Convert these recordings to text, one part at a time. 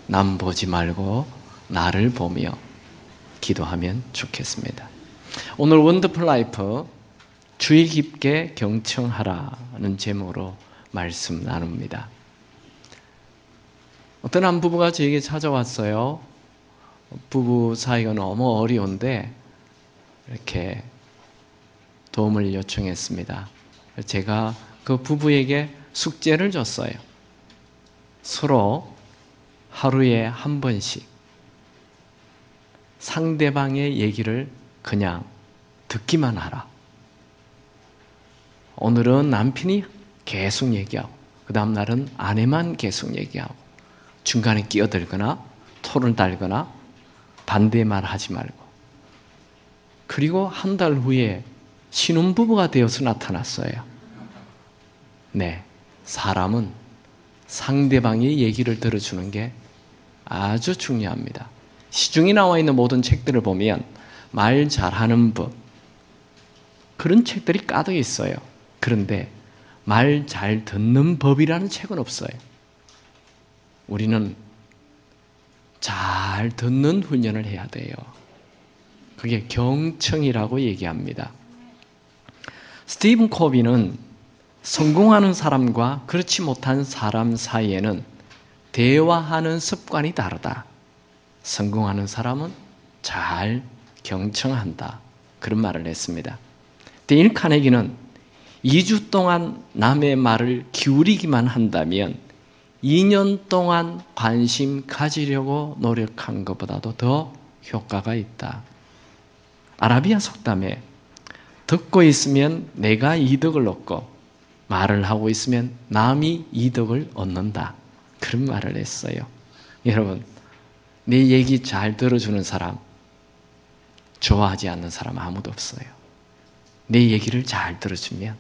남 보지 말고 나를 보며 기도하면 좋겠습니다. 오늘 원더풀 라이프 주의 깊게 경청하라는 제목으로 말씀 나눕니다. 어떤 한 부부가 저에게 찾아왔어요. 부부 사이가 너무 어려운데 이렇게 도움을 요청했습니다. 제가 그 부부에게 숙제를 줬어요. 서로 하루에 한 번씩 상대방의 얘기를 그냥 듣기만 하라. 오늘은 남편이 계속 얘기하고 그 다음 날은 아내만 계속 얘기하고 중간에 끼어들거나 토를 달거나 반대 말 하지 말고. 그리고 한 달 후에 신혼부부가 되어서 나타났어요. 네, 사람은 상대방의 얘기를 들어주는 게 아주 중요합니다. 시중에 나와 있는 모든 책들을 보면 말 잘하는 법, 그런 책들이 가득 있어요. 그런데 말 잘 듣는 법이라는 책은 없어요. 우리는 잘 듣는 훈련을 해야 돼요. 그게 경청이라고 얘기합니다. 스티븐 코비는 성공하는 사람과 그렇지 못한 사람 사이에는 대화하는 습관이 다르다. 성공하는 사람은 잘 경청한다. 그런 말을 했습니다. 데일 카네기는 2주 동안 남의 말을 기울이기만 한다면 2년 동안 관심 가지려고 노력한 것보다도 더 효과가 있다. 아라비아 속담에 듣고 있으면 내가 이득을 얻고 말을 하고 있으면 남이 이득을 얻는다. 그런 말을 했어요. 여러분, 내 얘기 잘 들어주는 사람, 좋아하지 않는 사람 아무도 없어요. 내 얘기를 잘 들어주면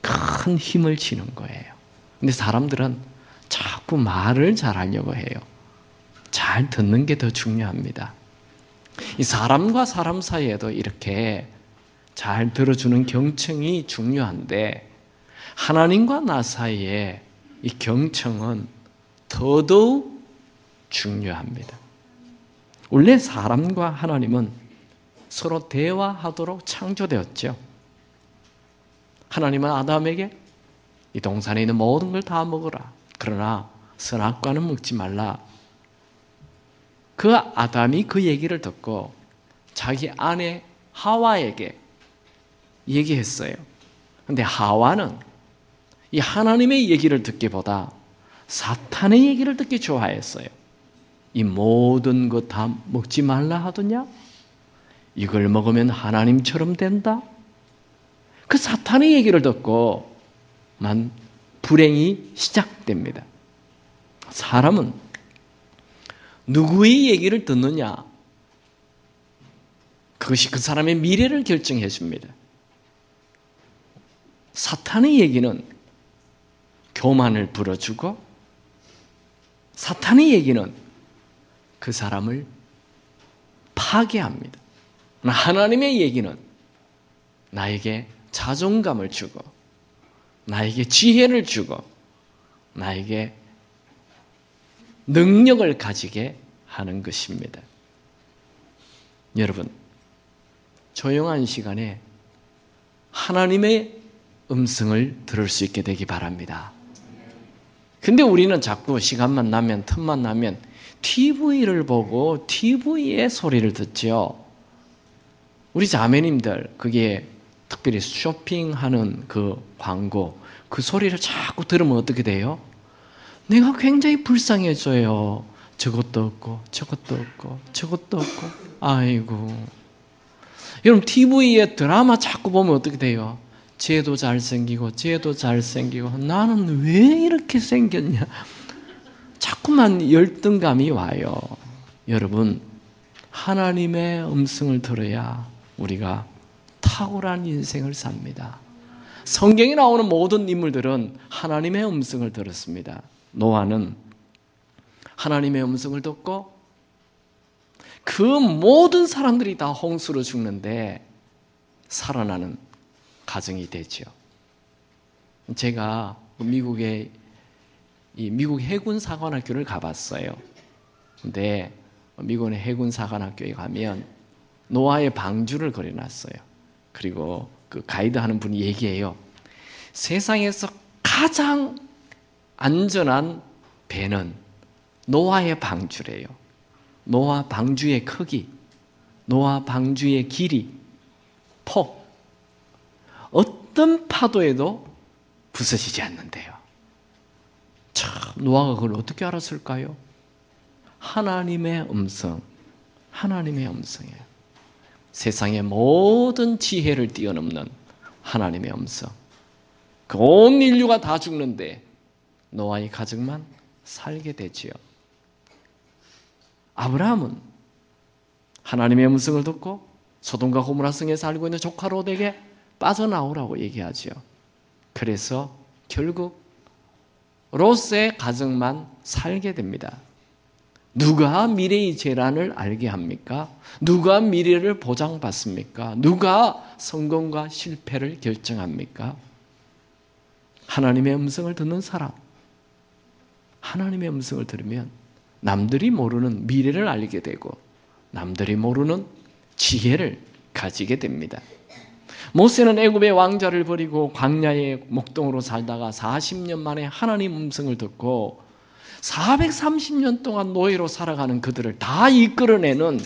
큰 힘을 지는 거예요. 근데 사람들은 자꾸 말을 잘하려고 해요. 잘 듣는 게 더 중요합니다. 이 사람과 사람 사이에도 이렇게 잘 들어주는 경청이 중요한데 하나님과 나 사이에 이 경청은 더더욱 중요합니다. 원래 사람과 하나님은 서로 대화하도록 창조되었죠. 하나님은 아담에게 이 동산에 있는 모든 걸 다 먹어라. 그러나 선악과는 먹지 말라. 그 아담이 그 얘기를 듣고 자기 아내 하와에게 얘기했어요. 그런데 하와는 이 하나님의 얘기를 듣기보다 사탄의 얘기를 듣기 좋아했어요. 이 모든 것 다 먹지 말라 하더냐? 이걸 먹으면 하나님처럼 된다? 그 사탄의 얘기를 듣고만 불행이 시작됩니다. 사람은 누구의 얘기를 듣느냐? 그것이 그 사람의 미래를 결정해 줍니다. 사탄의 얘기는 교만을 불어주고 사탄의 얘기는 그 사람을 파괴합니다. 하나님의 얘기는 나에게 자존감을 주고 나에게 지혜를 주고 나에게 능력을 가지게 하는 것입니다. 여러분, 조용한 시간에 하나님의 음성을 들을 수 있게 되기 바랍니다. 근데 우리는 자꾸 시간만 나면 틈만 나면 TV를 보고 TV의 소리를 듣죠. 우리 자매님들 그게 특별히 쇼핑하는 그 광고 그 소리를 자꾸 들으면 어떻게 돼요? 내가 굉장히 불쌍해져요. 저것도 없고 저것도 없고 저것도 없고 아이고. 여러분 TV에 드라마 자꾸 보면 어떻게 돼요? 쟤도 잘생기고 쟤도 잘생기고 나는 왜 이렇게 생겼냐. 자꾸만 열등감이 와요. 여러분 하나님의 음성을 들어야 우리가 탁월한 인생을 삽니다. 성경에 나오는 모든 인물들은 하나님의 음성을 들었습니다. 노아는 하나님의 음성을 듣고 그 모든 사람들이 다 홍수로 죽는데 살아나는 가정이 되죠. 제가 미국에 이 미국 해군 사관학교를 가봤어요. 근데 미국의 해군 사관학교에 가면 노아의 방주를 그려놨어요. 그리고 그 가이드 하는 분이 얘기해요. 세상에서 가장 안전한 배는 노아의 방주래요. 노아 방주의 크기, 노아 방주의 길이, 폭, 어떤 파도에도 부서지지 않는데요. 참, 노아가 그걸 어떻게 알았을까요? 하나님의 음성, 하나님의 음성이에요. 세상의 모든 지혜를 뛰어넘는 하나님의 음성. 그 온 인류가 다 죽는데 노아의 가족만 살게 되지요. 아브라함은 하나님의 음성을 듣고 소돔과 고모라 성에 살고 있는 조카 롯에게 빠져나오라고 얘기하지요. 그래서 결국 롯의 가정만 살게 됩니다. 누가 미래의 재난을 알게 합니까? 누가 미래를 보장받습니까? 누가 성공과 실패를 결정합니까? 하나님의 음성을 듣는 사람. 하나님의 음성을 들으면 남들이 모르는 미래를 알게 되고 남들이 모르는 지혜를 가지게 됩니다. 모세는 애굽의 왕자를 버리고 광야의 목동으로 살다가 40년 만에 하나님 음성을 듣고 430년 동안 노예로 살아가는 그들을 다 이끌어내는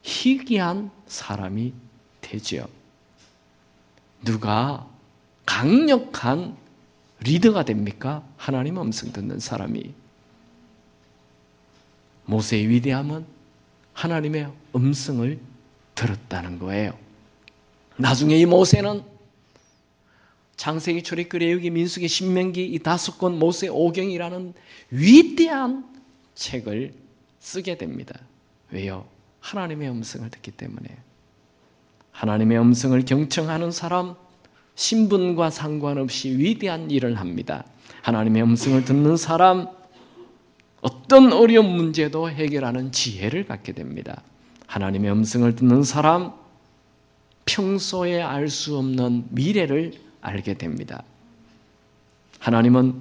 희귀한 사람이 되죠. 누가 강력한 리더가 됩니까? 하나님 음성 듣는 사람이. 모세의 위대함은 하나님의 음성을 들었다는 거예요. 나중에 이 모세는 창세기, 출애굽기, 레위기, 민수기, 신명기 이 5권 모세 오경이라는 위대한 책을 쓰게 됩니다. 왜요? 하나님의 음성을 듣기 때문에. 하나님의 음성을 경청하는 사람, 신분과 상관없이 위대한 일을 합니다. 하나님의 음성을 듣는 사람, 어떤 어려운 문제도 해결하는 지혜를 갖게 됩니다. 하나님의 음성을 듣는 사람, 평소에 알 수 없는 미래를 알게 됩니다. 하나님은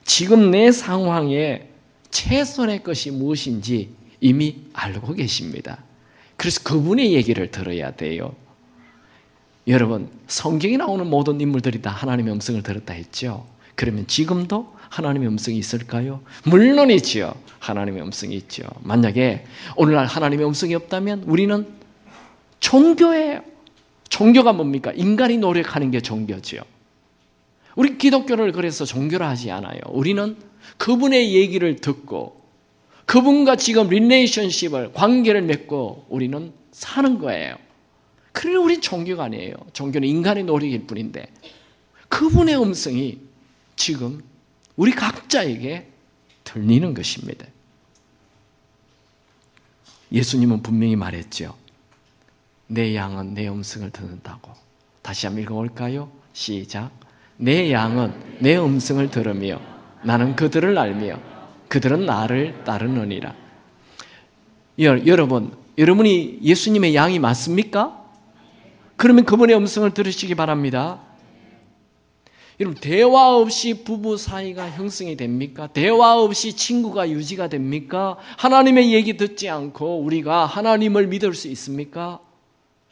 지금 내 상황에 최선의 것이 무엇인지 이미 알고 계십니다. 그래서 그분의 얘기를 들어야 돼요. 여러분, 성경에 나오는 모든 인물들이 다 하나님의 음성을 들었다 했죠? 그러면 지금도 하나님의 음성이 있을까요? 물론이지요. 하나님의 음성이 있죠. 만약에 오늘날 하나님의 음성이 없다면 우리는 종교예요. 종교가 뭡니까? 인간이 노력하는 게 종교지요. 우리 기독교를 그래서 종교라 하지 않아요. 우리는 그분의 얘기를 듣고 그분과 지금 릴레이션십을, 관계를 맺고 우리는 사는 거예요. 그러니 우린 종교가 아니에요. 종교는 인간의 노력일 뿐인데 그분의 음성이 지금 우리 각자에게 들리는 것입니다. 예수님은 분명히 말했죠. 내 양은 내 음성을 듣는다고. 다시 한번 읽어볼까요? 시작. 내 양은 내 음성을 들으며 나는 그들을 알며 그들은 나를 따르느니라. 여러분이 예수님의 양이 맞습니까? 그러면 그분의 음성을 들으시기 바랍니다. 여러분, 대화 없이 부부 사이가 형성이 됩니까? 대화 없이 친구가 유지가 됩니까? 하나님의 얘기 듣지 않고 우리가 하나님을 믿을 수 있습니까?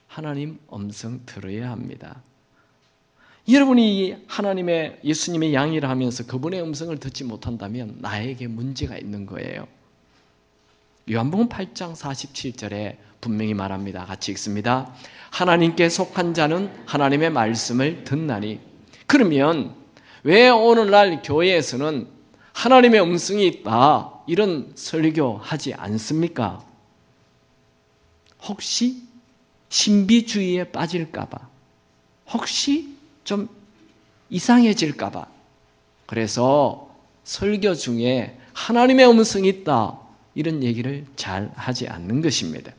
하나님 음성 들어야 합니다. 여러분이 하나님의 예수님의 양이라 하면서 그분의 음성을 듣지 못한다면 나에게 문제가 있는 거예요. 요한복음 8장 47절에 분명히 말합니다. 같이 읽습니다. 하나님께 속한 자는 하나님의 말씀을 듣나니. 그러면 왜 오늘날 교회에서는 하나님의 음성이 있다 이런 설교하지 않습니까? 혹시 신비주의에 빠질까 봐, 혹시 좀 이상해질까 봐, 그래서 설교 중에 하나님의 음성이 있다 이런 얘기를 잘 하지 않는 것입니다.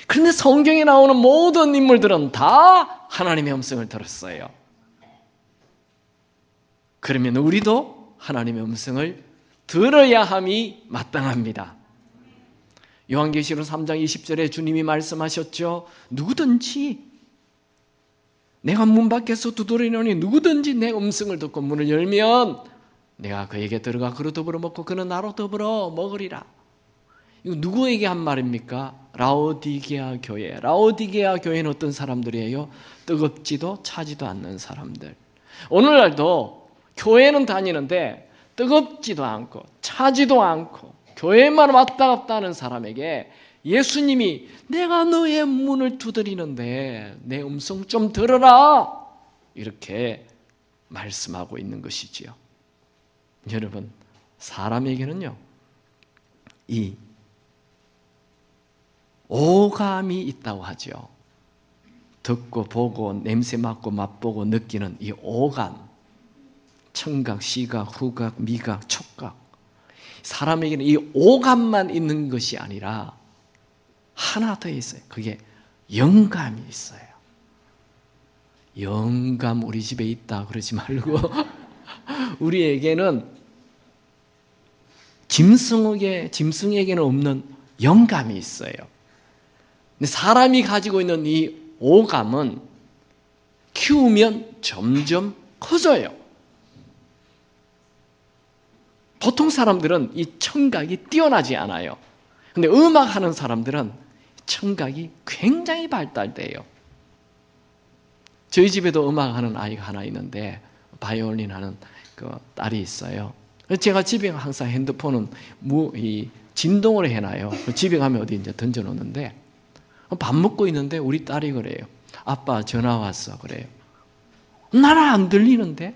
그런데 성경에 나오는 모든 인물들은 다 하나님의 음성을 들었어요. 그러면 우리도 하나님의 음성을 들어야 함이 마땅합니다. 요한계시록 3장 20절에 주님이 말씀하셨죠. 누구든지 내가 문 밖에서 두드리노니 누구든지 내 음성을 듣고 문을 열면 내가 그에게 들어가 그로 더불어 먹고 그는 나로 더불어 먹으리라. 이거 누구에게 한 말입니까? 라오디게아 교회. 라오디게아 교회는 어떤 사람들이에요? 뜨겁지도 차지도 않는 사람들. 오늘날도 교회는 다니는데 뜨겁지도 않고 차지도 않고 교회만 왔다 갔다 하는 사람에게 예수님이 내가 너의 문을 두드리는데 내 음성 좀 들어라, 이렇게 말씀하고 있는 것이지요. 여러분, 사람에게는요, 이 오감이 있다고 하죠. 듣고 보고 냄새 맡고 맛보고 느끼는 이 오감, 청각, 시각, 후각, 미각, 촉각. 사람에게는 이 오감만 있는 것이 아니라 하나 더 있어요. 그게 영감이 있어요. 영감 우리 집에 있다 그러지 말고 우리에게는 짐승에게는 없는 영감이 있어요. 근데 사람이 가지고 있는 이 오감은 키우면 점점 커져요. 보통 사람들은 이 청각이 뛰어나지 않아요. 근데 음악하는 사람들은 청각이 굉장히 발달돼요. 저희 집에도 음악하는 아이가 하나 있는데 바이올린 하는 그 딸이 있어요. 제가 집에 항상 핸드폰은 진동을 해놔요. 집에 가면 어디 이제 던져놓는데 밥 먹고 있는데 우리 딸이 그래요. 아빠 전화 왔어, 그래요. 나는 안 들리는데?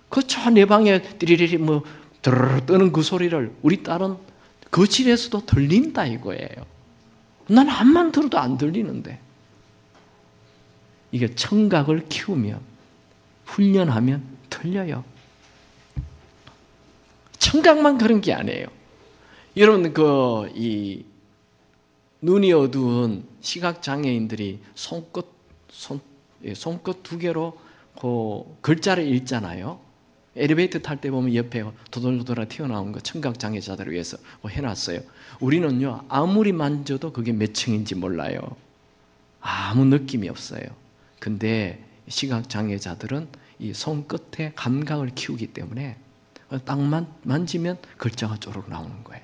그 저 내 방에 띠리리리 뭐 드르르 뜨는 그 소리를 우리 딸은 거실에서도 들린다 이거예요. 난 암만 들어도 안 들리는데. 이게 청각을 키우면, 훈련하면 들려요. 청각만 그런 게 아니에요. 여러분, 눈이 어두운 시각장애인들이 손끝 두 개로 그 글자를 읽잖아요. 엘리베이터 탈 때 보면 옆에 도돌도돌 튀어나온 거 청각장애자들을 위해서 해놨어요. 우리는요, 아무리 만져도 그게 몇 층인지 몰라요. 아무 느낌이 없어요. 근데 시각장애자들은 이 손끝의 감각을 키우기 때문에 딱 만지면 글자가 쪼르륵 나오는 거예요.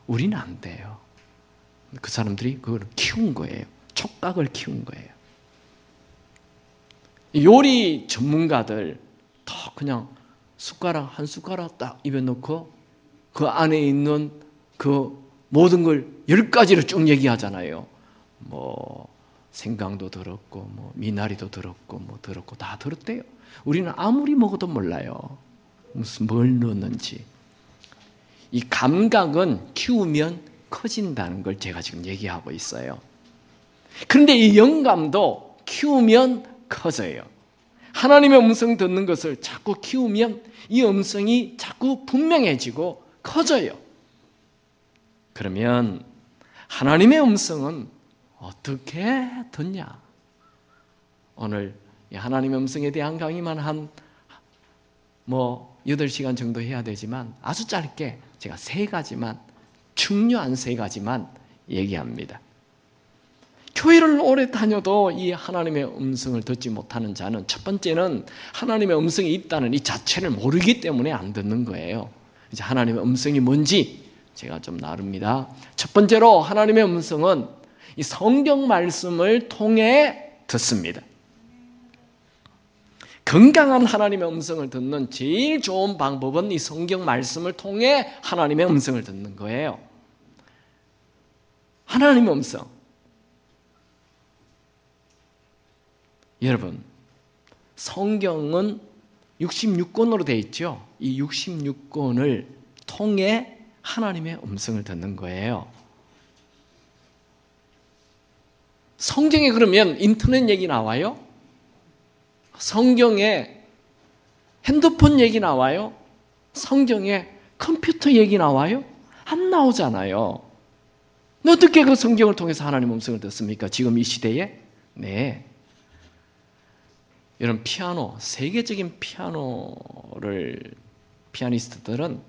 우리는 안 돼요. 그 사람들이 그걸 키운 거예요. 촉각을 키운 거예요. 요리 전문가들 다 그냥 숟가락 한 숟가락 딱 입에 넣고 그 안에 있는 그 모든 걸 10가지를 쭉 얘기하잖아요. 뭐 생강도 들었고 뭐 미나리도 들었고 뭐 들었고 다 들었대요. 우리는 아무리 먹어도 몰라요. 무슨 뭘 넣었는지. 이 감각은 키우면 커진다는 걸 제가 지금 얘기하고 있어요. 그런데 이 영감도 키우면 커져요. 하나님의 음성 듣는 것을 자꾸 키우면 이 음성이 자꾸 분명해지고 커져요. 그러면 하나님의 음성은 어떻게 듣냐? 오늘 하나님의 음성에 대한 강의만 한 8시간 정도 해야 되지만 아주 짧게 제가 3가지만, 중요한 3가지만 얘기합니다. 교회를 오래 다녀도 이 하나님의 음성을 듣지 못하는 자는 첫 번째는 하나님의 음성이 있다는 이 자체를 모르기 때문에 안 듣는 거예요. 이제 하나님의 음성이 뭔지 제가 좀 나눕니다. 첫 번째로 하나님의 음성은 이 성경 말씀을 통해 듣습니다. 건강한 하나님의 음성을 듣는 제일 좋은 방법은 이 성경 말씀을 통해 하나님의 음성을 듣는 거예요. 하나님의 음성. 여러분, 성경은 66권으로 되어 있죠. 이 66권을 통해 하나님의 음성을 듣는 거예요. 성경에 그러면 인터넷 얘기 나와요? 성경에 핸드폰 얘기 나와요? 성경에 컴퓨터 얘기 나와요? 안 나오잖아요. 어떻게 그 성경을 통해서 하나님의 음성을 듣습니까? 지금 이 시대에? 네. 여러분, 세계적인 피아니스트들은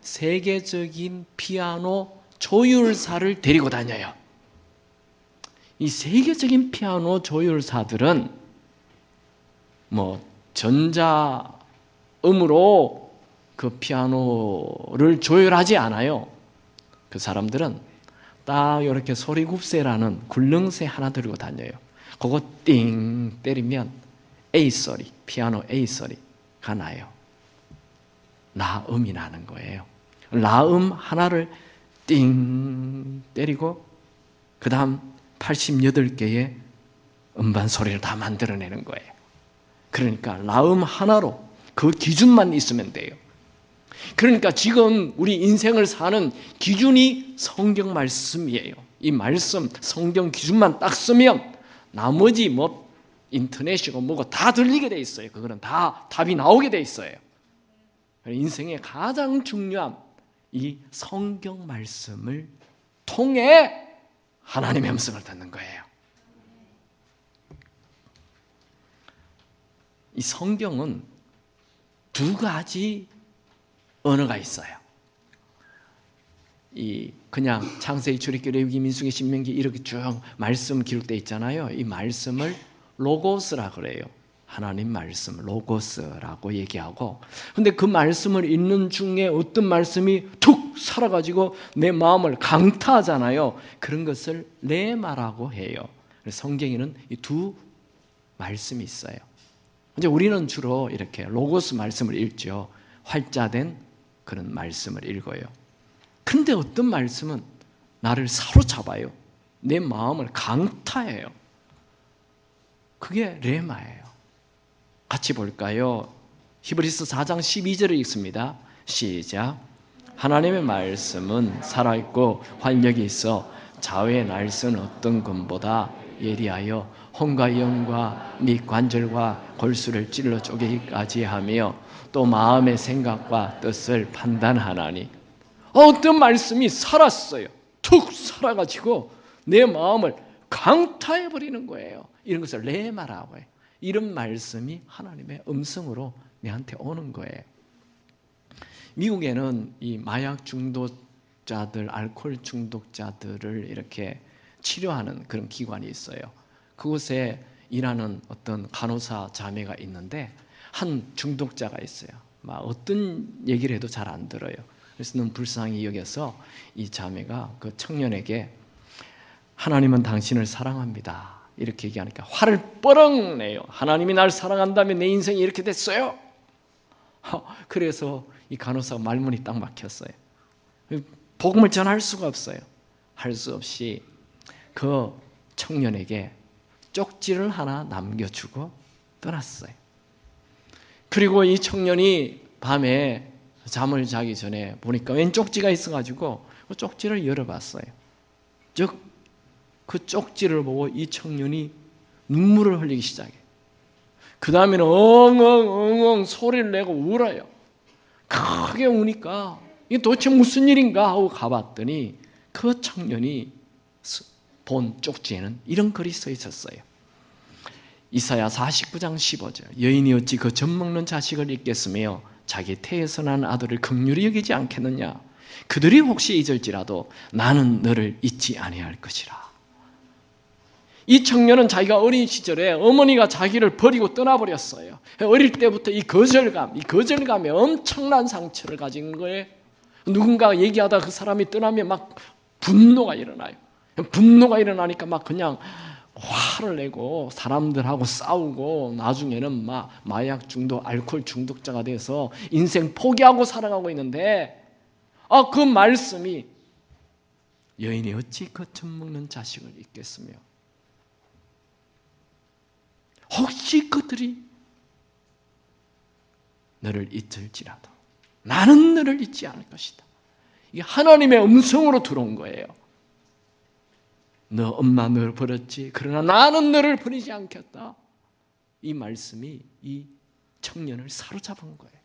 세계적인 피아노 조율사를 데리고 다녀요. 이 세계적인 피아노 조율사들은 전자음으로 그 피아노를 조율하지 않아요. 그 사람들은 딱 이렇게 소리굽새라는 굴릉새 하나 들고 다녀요. 그거 띵 때리면 A 소리, 피아노 A 소리가 나요. 라음이 나는 거예요. 라음 하나를 띵 때리고 그 다음 88개의 음반 소리를 다 만들어내는 거예요. 그러니까 라음 하나로 그 기준만 있으면 돼요. 그러니까 지금 우리 인생을 사는 기준이 성경 말씀이에요. 이 말씀, 성경 기준만 딱 쓰면 나머지 뭐 인터넷이고 뭐고 다 들리게 돼 있어요. 그거는 다 답이 나오게 돼 있어요. 인생의 가장 중요한 이 성경 말씀을 통해 하나님의 음성을 듣는 거예요. 이 성경은 두 가지 언어가 있어요. 이 그냥 창세기, 출애굽기, 레위기, 민수기, 신명기 이렇게 쭉 말씀 기록되어 있잖아요. 이 말씀을 로고스라 그래요. 하나님 말씀, 로고스라고 얘기하고, 근데 그 말씀을 읽는 중에 어떤 말씀이 툭 살아가지고 내 마음을 강타하잖아요. 그런 것을 레마라고 해요. 성경에는 이 두 말씀이 있어요. 이제 우리는 주로 이렇게 로고스 말씀을 읽죠. 활자된 그런 말씀을 읽어요. 근데 어떤 말씀은 나를 사로잡아요. 내 마음을 강타해요. 그게 레마예요. 같이 볼까요? 히브리서 4장 12절을 읽습니다. 시작. 하나님의 말씀은 살아있고 활력이 있어 좌우의 날선 어떤 검보다 예리하여 혼과 영과 및 관절과 골수를 찔러 쪼개기까지 하며 또 마음의 생각과 뜻을 판단하나니. 어떤 말씀이 살았어요. 툭 살아가지고 내 마음을 강타해버리는 거예요. 이런 것을 레마라고 해요. 이런 말씀이 하나님의 음성으로 내한테 오는 거예요. 미국에는 이 마약 중독자들, 알코올 중독자들을 이렇게 치료하는 그런 기관이 있어요. 그곳에 일하는 어떤 간호사 자매가 있는데 한 중독자가 있어요. 막 어떤 얘기를 해도 잘 안 들어요. 그래서 너무 불쌍히 여겨서 이 자매가 그 청년에게 하나님은 당신을 사랑합니다. 이렇게 얘기하니까 화를 뻐렁 내요. 하나님이 날 사랑한다면 내 인생이 이렇게 됐어요. 그래서 이 간호사가 말문이 딱 막혔어요. 복음을 전할 수가 없어요. 할 수 없이 그 청년에게 쪽지를 하나 남겨주고 떠났어요. 그리고 이 청년이 밤에 잠을 자기 전에 보니까 웬 쪽지가 있어가지고 그 쪽지를 열어봤어요. 즉 그 쪽지를 보고 이 청년이 눈물을 흘리기 시작해요. 그 다음에는 엉엉 소리를 내고 울어요. 크게 우니까 이게 도대체 무슨 일인가 하고 가봤더니 그 청년이 본 쪽지에는 이런 글이 써 있었어요. 이사야 49장 15절. 여인이 어찌 그 젖먹는 자식을 잊겠으며 자기 태에서 난 아들을 긍휼히 여기지 않겠느냐. 그들이 혹시 잊을지라도 나는 너를 잊지 아니할 것이라. 이 청년은 자기가 어린 시절에 어머니가 자기를 버리고 떠나버렸어요. 어릴 때부터 이 거절감에 엄청난 상처를 가진 거예요. 누군가가 얘기하다 그 사람이 떠나면 막 분노가 일어나요. 분노가 일어나니까 막 그냥 화를 내고 사람들하고 싸우고 나중에는 막 마약 중독, 알코올 중독자가 돼서 인생 포기하고 살아가고 있는데 그 말씀이 여인이 어찌 그 젖먹는 자식을 잊겠으며 혹시 그들이 너를 잊을지라도 나는 너를 잊지 않을 것이다. 이게 하나님의 음성으로 들어온 거예요. 너 엄마 너를 버렸지. 그러나 나는 너를 버리지 않겠다. 이 말씀이 이 청년을 사로잡은 거예요.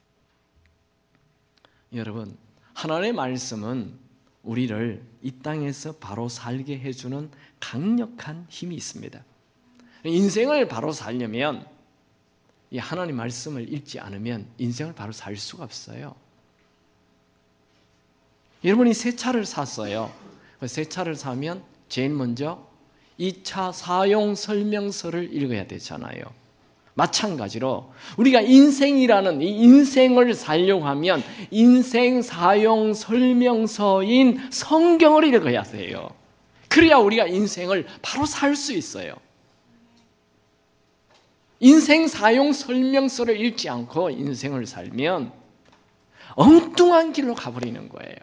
여러분, 하나님의 말씀은 우리를 이 땅에서 바로 살게 해주는 강력한 힘이 있습니다. 인생을 바로 살려면 이 하나님 말씀을 읽지 않으면 인생을 바로 살 수가 없어요. 여러분이 새 차를 샀어요. 새 차를 사면 제일 먼저 이 차 사용 설명서를 읽어야 되잖아요. 마찬가지로 우리가 인생이라는 이 인생을 살려고 하면 인생 사용 설명서인 성경을 읽어야 돼요. 그래야 우리가 인생을 바로 살 수 있어요. 인생 사용 설명서를 읽지 않고 인생을 살면 엉뚱한 길로 가버리는 거예요.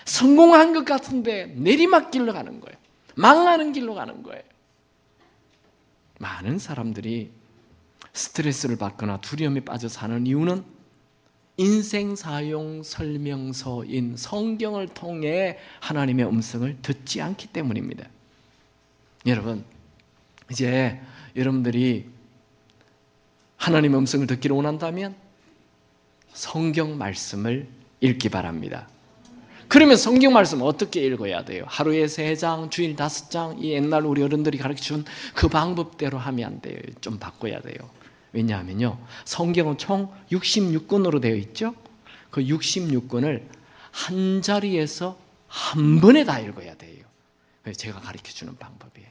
성공한 것 같은데 내리막길로 가는 거예요. 망하는 길로 가는 거예요. 많은 사람들이 스트레스를 받거나 두려움에 빠져 사는 이유는 인생 사용 설명서인 성경을 통해 하나님의 음성을 듣지 않기 때문입니다. 여러분, 이제 여러분들이 하나님의 음성을 듣기를 원한다면 성경 말씀을 읽기 바랍니다. 그러면 성경 말씀 어떻게 읽어야 돼요? 하루에 3장, 주일 5장, 이 옛날 우리 어른들이 가르쳐준 그 방법대로 하면 안 돼요. 좀 바꿔야 돼요. 왜냐하면요, 성경은 총 66권으로 되어 있죠. 그 66권을 한 자리에서 한 번에 다 읽어야 돼요. 그래서 제가 가르쳐주는 방법이에요.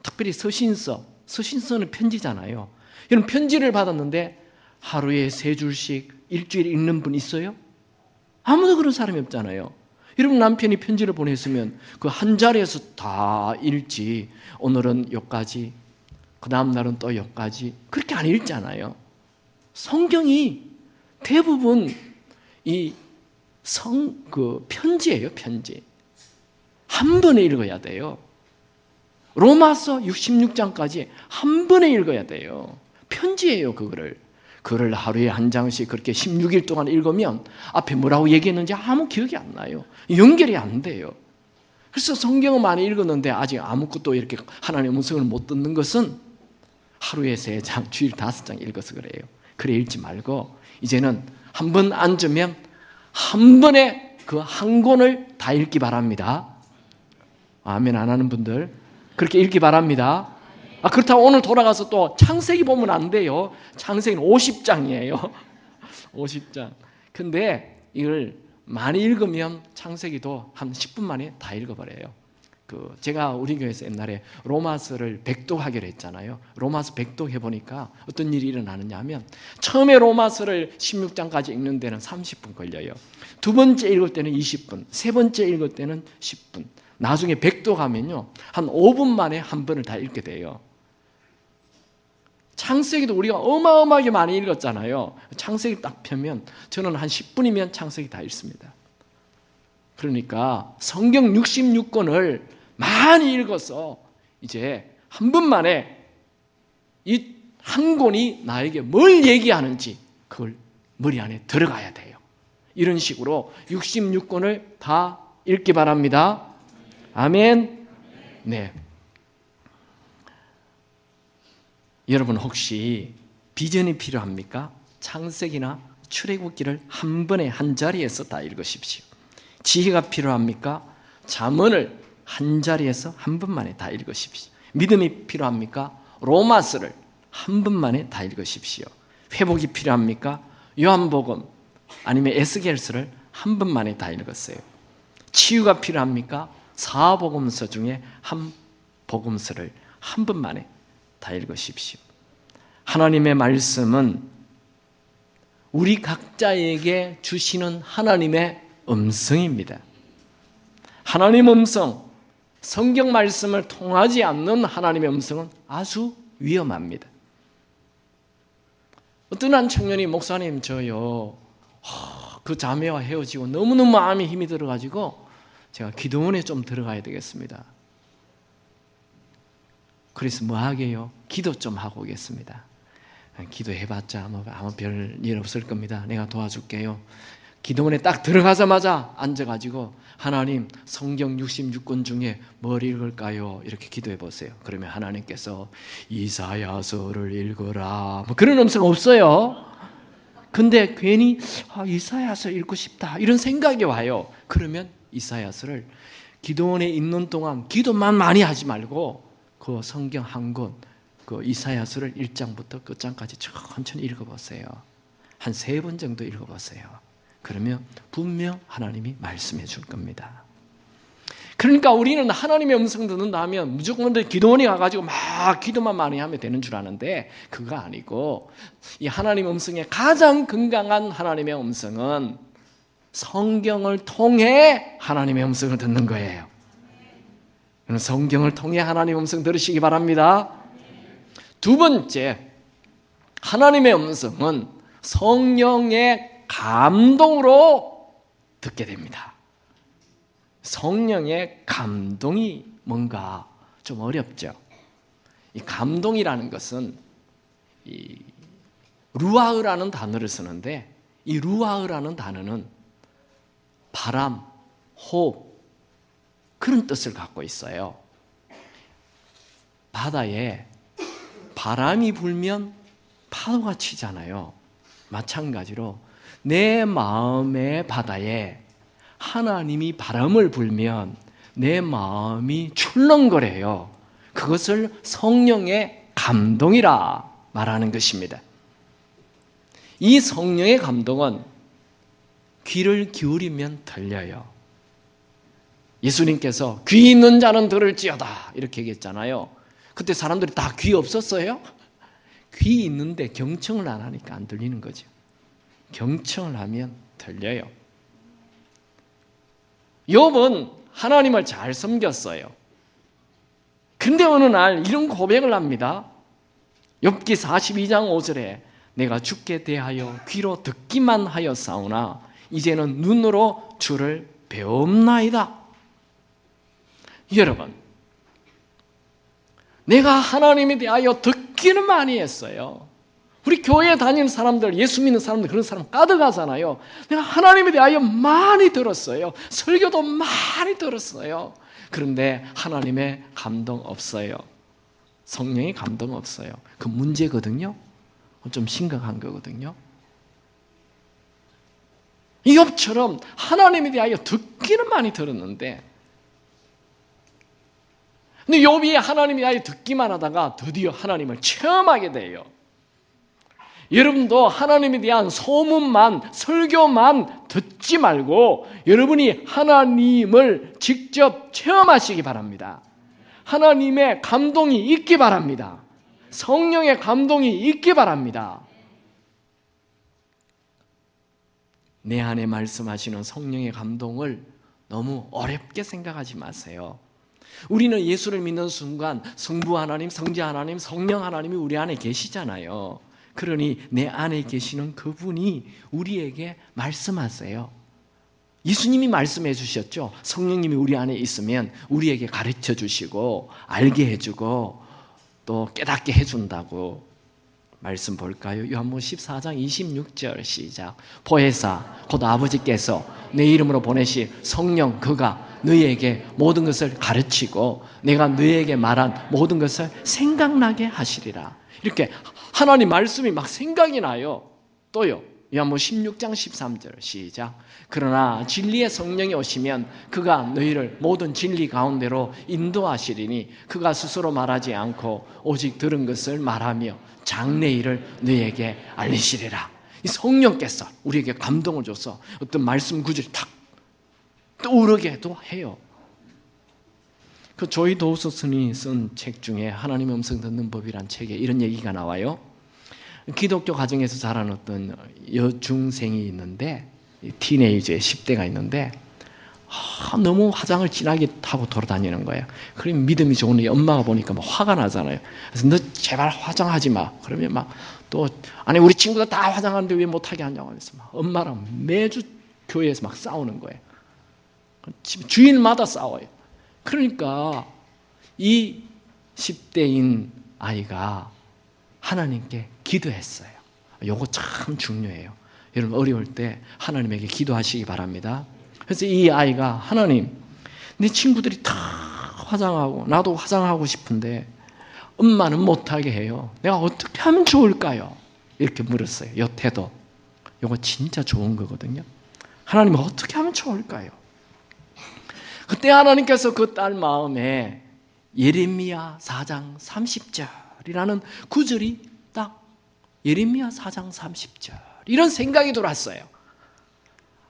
특별히 서신서는 편지잖아요. 여러분, 편지를 받았는데 하루에 3줄씩 일주일에 읽는 분 있어요? 아무도 그런 사람이 없잖아요. 여러분, 남편이 편지를 보냈으면 그 한 자리에서 다 읽지, 오늘은 여기까지, 그 다음 날은 또 여기까지, 그렇게 안 읽잖아요. 성경이 대부분 편지예요, 편지. 한 번에 읽어야 돼요. 로마서 66장까지 한 번에 읽어야 돼요. 편지예요, 그거를 하루에 한 장씩 그렇게 16일 동안 읽으면 앞에 뭐라고 얘기했는지 아무 기억이 안 나요. 연결이 안 돼요. 그래서 성경을 많이 읽었는데 아직 아무것도 이렇게 하나님의 음성을 못 듣는 것은 하루에 3장, 주일 5장 읽어서 그래요. 그래 읽지 말고 이제는 한 번 앉으면 한 번에 그 한 권을 다 읽기 바랍니다. 아멘 안 하는 분들 그렇게 읽기 바랍니다. 그렇다고 오늘 돌아가서 또 창세기 보면 안 돼요. 창세기는 50장이에요. 50장. 근데 이걸 많이 읽으면 창세기도 한 10분 만에 다 읽어버려요. 제가 우리 교회에서 옛날에 로마서를 백독하기로 했잖아요. 로마서 백독해 보니까 어떤 일이 일어나느냐 하면 처음에 로마서를 16장까지 읽는 데는 30분 걸려요. 두 번째 읽을 때는 20분, 세 번째 읽을 때는 10분. 나중에 백독하면요, 한 5분 만에 한 번을 다 읽게 돼요. 창세기도 우리가 어마어마하게 많이 읽었잖아요. 창세기 딱 펴면 저는 한 10분이면 창세기 다 읽습니다. 그러니까 성경 66권을 많이 읽어서 이제 한 번 만에 이 한 권이 나에게 뭘 얘기하는지 그걸 머리 안에 들어가야 돼요. 이런 식으로 66권을 다 읽기 바랍니다. 아멘. 네. 여러분 혹시 비전이 필요합니까? 창세기나 출애굽기를 한 번에 한 자리에서 다 읽으십시오. 지혜가 필요합니까? 잠언을 한 자리에서 한 번 만에 다 읽으십시오. 믿음이 필요합니까? 로마서를 한 번 만에 다 읽으십시오. 회복이 필요합니까? 요한복음 아니면 에스겔서를 한 번 만에 다 읽었어요. 치유가 필요합니까? 사복음서 중에 한 복음서를 한 번 만에 다 읽으십시오. 하나님의 말씀은 우리 각자에게 주시는 하나님의 음성입니다. 하나님의 음성, 성경 말씀을 통하지 않는 하나님의 음성은 아주 위험합니다. 어떤 한 청년이 목사님 저요 그 자매와 헤어지고 너무너무 마음에 힘이 들어가지고 제가 기도원에 좀 들어가야 되겠습니다. 그래서 뭐 하게요? 기도 좀 하고 오겠습니다. 기도해봤자 아무 별일 없을 겁니다. 내가 도와줄게요. 기도원에 딱 들어가자마자 앉아가지고 하나님 성경 66권 중에 뭘 읽을까요? 이렇게 기도해 보세요. 그러면 하나님께서 이사야서를 읽어라 뭐 그런 음성 없어요. 근데 괜히 이사야서 읽고 싶다 이런 생각이 와요. 그러면 이사야서를 기도원에 있는 동안 기도만 많이 하지 말고 그 성경 한 권, 그 이사야서를 1장부터 끝장까지 천천히 읽어보세요. 한 3번 정도 읽어보세요. 그러면 분명 하나님이 말씀해 줄 겁니다. 그러니까 우리는 하나님의 음성 듣는다 하면 무조건 기도원에 가가지고 막 기도만 많이 하면 되는 줄 아는데 그거 아니고, 이 하나님의 음성의 가장 건강한 하나님의 음성은 성경을 통해 하나님의 음성을 듣는 거예요. 성경을 통해 하나님의 음성 들으시기 바랍니다. 두 번째, 하나님의 음성은 성령의 감동으로 듣게 됩니다. 성령의 감동이 뭔가 좀 어렵죠. 이 감동이라는 것은 이 루아흐라는 단어를 쓰는데, 이 루아흐라는 단어는 바람, 호흡, 그런 뜻을 갖고 있어요. 바다에 바람이 불면 파도가 치잖아요. 마찬가지로 내 마음의 바다에 하나님이 바람을 불면 내 마음이 출렁거려요. 그것을 성령의 감동이라 말하는 것입니다. 이 성령의 감동은 귀를 기울이면 들려요. 예수님께서 귀 있는 자는 들을지어다 이렇게 얘기했잖아요. 그때 사람들이 다 귀 없었어요? 귀 있는데 경청을 안 하니까 안 들리는 거죠. 경청을 하면 들려요. 욥은 하나님을 잘 섬겼어요. 근데 어느 날 이런 고백을 합니다. 욥기 42장 5절에 내가 주께 대하여 귀로 듣기만 하였사오나 이제는 눈으로 주를 배움나이다. 여러분, 내가 하나님에 대하여 듣기는 많이 했어요. 우리 교회에 다니는 사람들, 예수 믿는 사람들, 그런 사람 가득하잖아요. 내가 하나님에 대하여 많이 들었어요. 설교도 많이 들었어요. 그런데 하나님의 감동 없어요. 성령의 감동 없어요. 그 문제거든요. 좀 심각한 거거든요. 이욥처럼 하나님에 대하여 듣기는 많이 들었는데, 근데 욥이 하나님에 대하여 듣기만 하다가 드디어 하나님을 체험하게 돼요. 여러분도 하나님에 대한 소문만, 설교만 듣지 말고 여러분이 하나님을 직접 체험하시기 바랍니다. 하나님의 감동이 있기 바랍니다. 성령의 감동이 있기 바랍니다. 내 안에 말씀하시는 성령의 감동을 너무 어렵게 생각하지 마세요. 우리는 예수를 믿는 순간 성부 하나님, 성자 하나님, 성령 하나님이 우리 안에 계시잖아요. 그러니 내 안에 계시는 그분이 우리에게 말씀하세요. 예수님이 말씀해 주셨죠. 성령님이 우리 안에 있으면 우리에게 가르쳐 주시고 알게 해주고 또 깨닫게 해준다고. 말씀 볼까요? 요한복음 14장 26절 시작. 보혜사 곧 아버지께서 내 이름으로 보내신 성령 그가 너희에게 모든 것을 가르치고 내가 너희에게 말한 모든 것을 생각나게 하시리라. 이렇게 하나님 말씀이 막 생각이 나요. 또요. 요한복음 16장 13절 시작. 그러나 진리의 성령이 오시면 그가 너희를 모든 진리 가운데로 인도하시리니 그가 스스로 말하지 않고 오직 들은 것을 말하며 장래 일을 너희에게 알리시리라. 이 성령께서 우리에게 감동을 줘서 어떤 말씀 구절이 탁 떠오르게도 해요. 그 조이 도우스 스님이 쓴 책 중에 하나님의 음성 듣는 법이란 책에 이런 얘기가 나와요. 기독교 가정에서 자란 어떤 여중생이 있는데, 티네이저의 10대가 있는데 너무 화장을 진하게 하고 돌아다니는 거예요. 그러면 믿음이 좋은데 엄마가 보니까 막 화가 나잖아요. 그래서 너 제발 화장하지 마. 그러면 막 또 아니 우리 친구들 다 화장하는데 왜 못하게 하냐고 해서 막 엄마랑 매주 교회에서 막 싸우는 거예요. 주일마다 싸워요. 그러니까 이 10대인 아이가 하나님께 기도했어요. 요거 참 중요해요. 여러분 어려울 때 하나님에게 기도하시기 바랍니다. 그래서 이 아이가 하나님, 내 친구들이 다 화장하고 나도 화장하고 싶은데 엄마는 못하게 해요. 내가 어떻게 하면 좋을까요? 이렇게 물었어요. 요 태도. 요거 진짜 좋은 거거든요. 하나님 어떻게 하면 좋을까요? 그때 하나님께서 그 딸 마음에 예레미야 4장 30절이라는 구절이 딱 예레미야 4장 30절 이런 생각이 들었어요.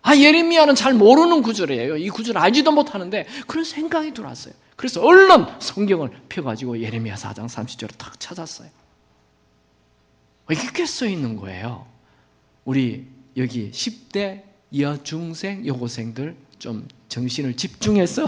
예레미야는 잘 모르는 구절이에요. 이 구절 알지도 못하는데 그런 생각이 들어왔어요. 그래서 얼른 성경을 펴가지고 예레미야 4장 30절을 탁 찾았어요. 이렇게 써 있는 거예요. 우리 여기 10대 여중생 여고생들 좀 정신을 집중해서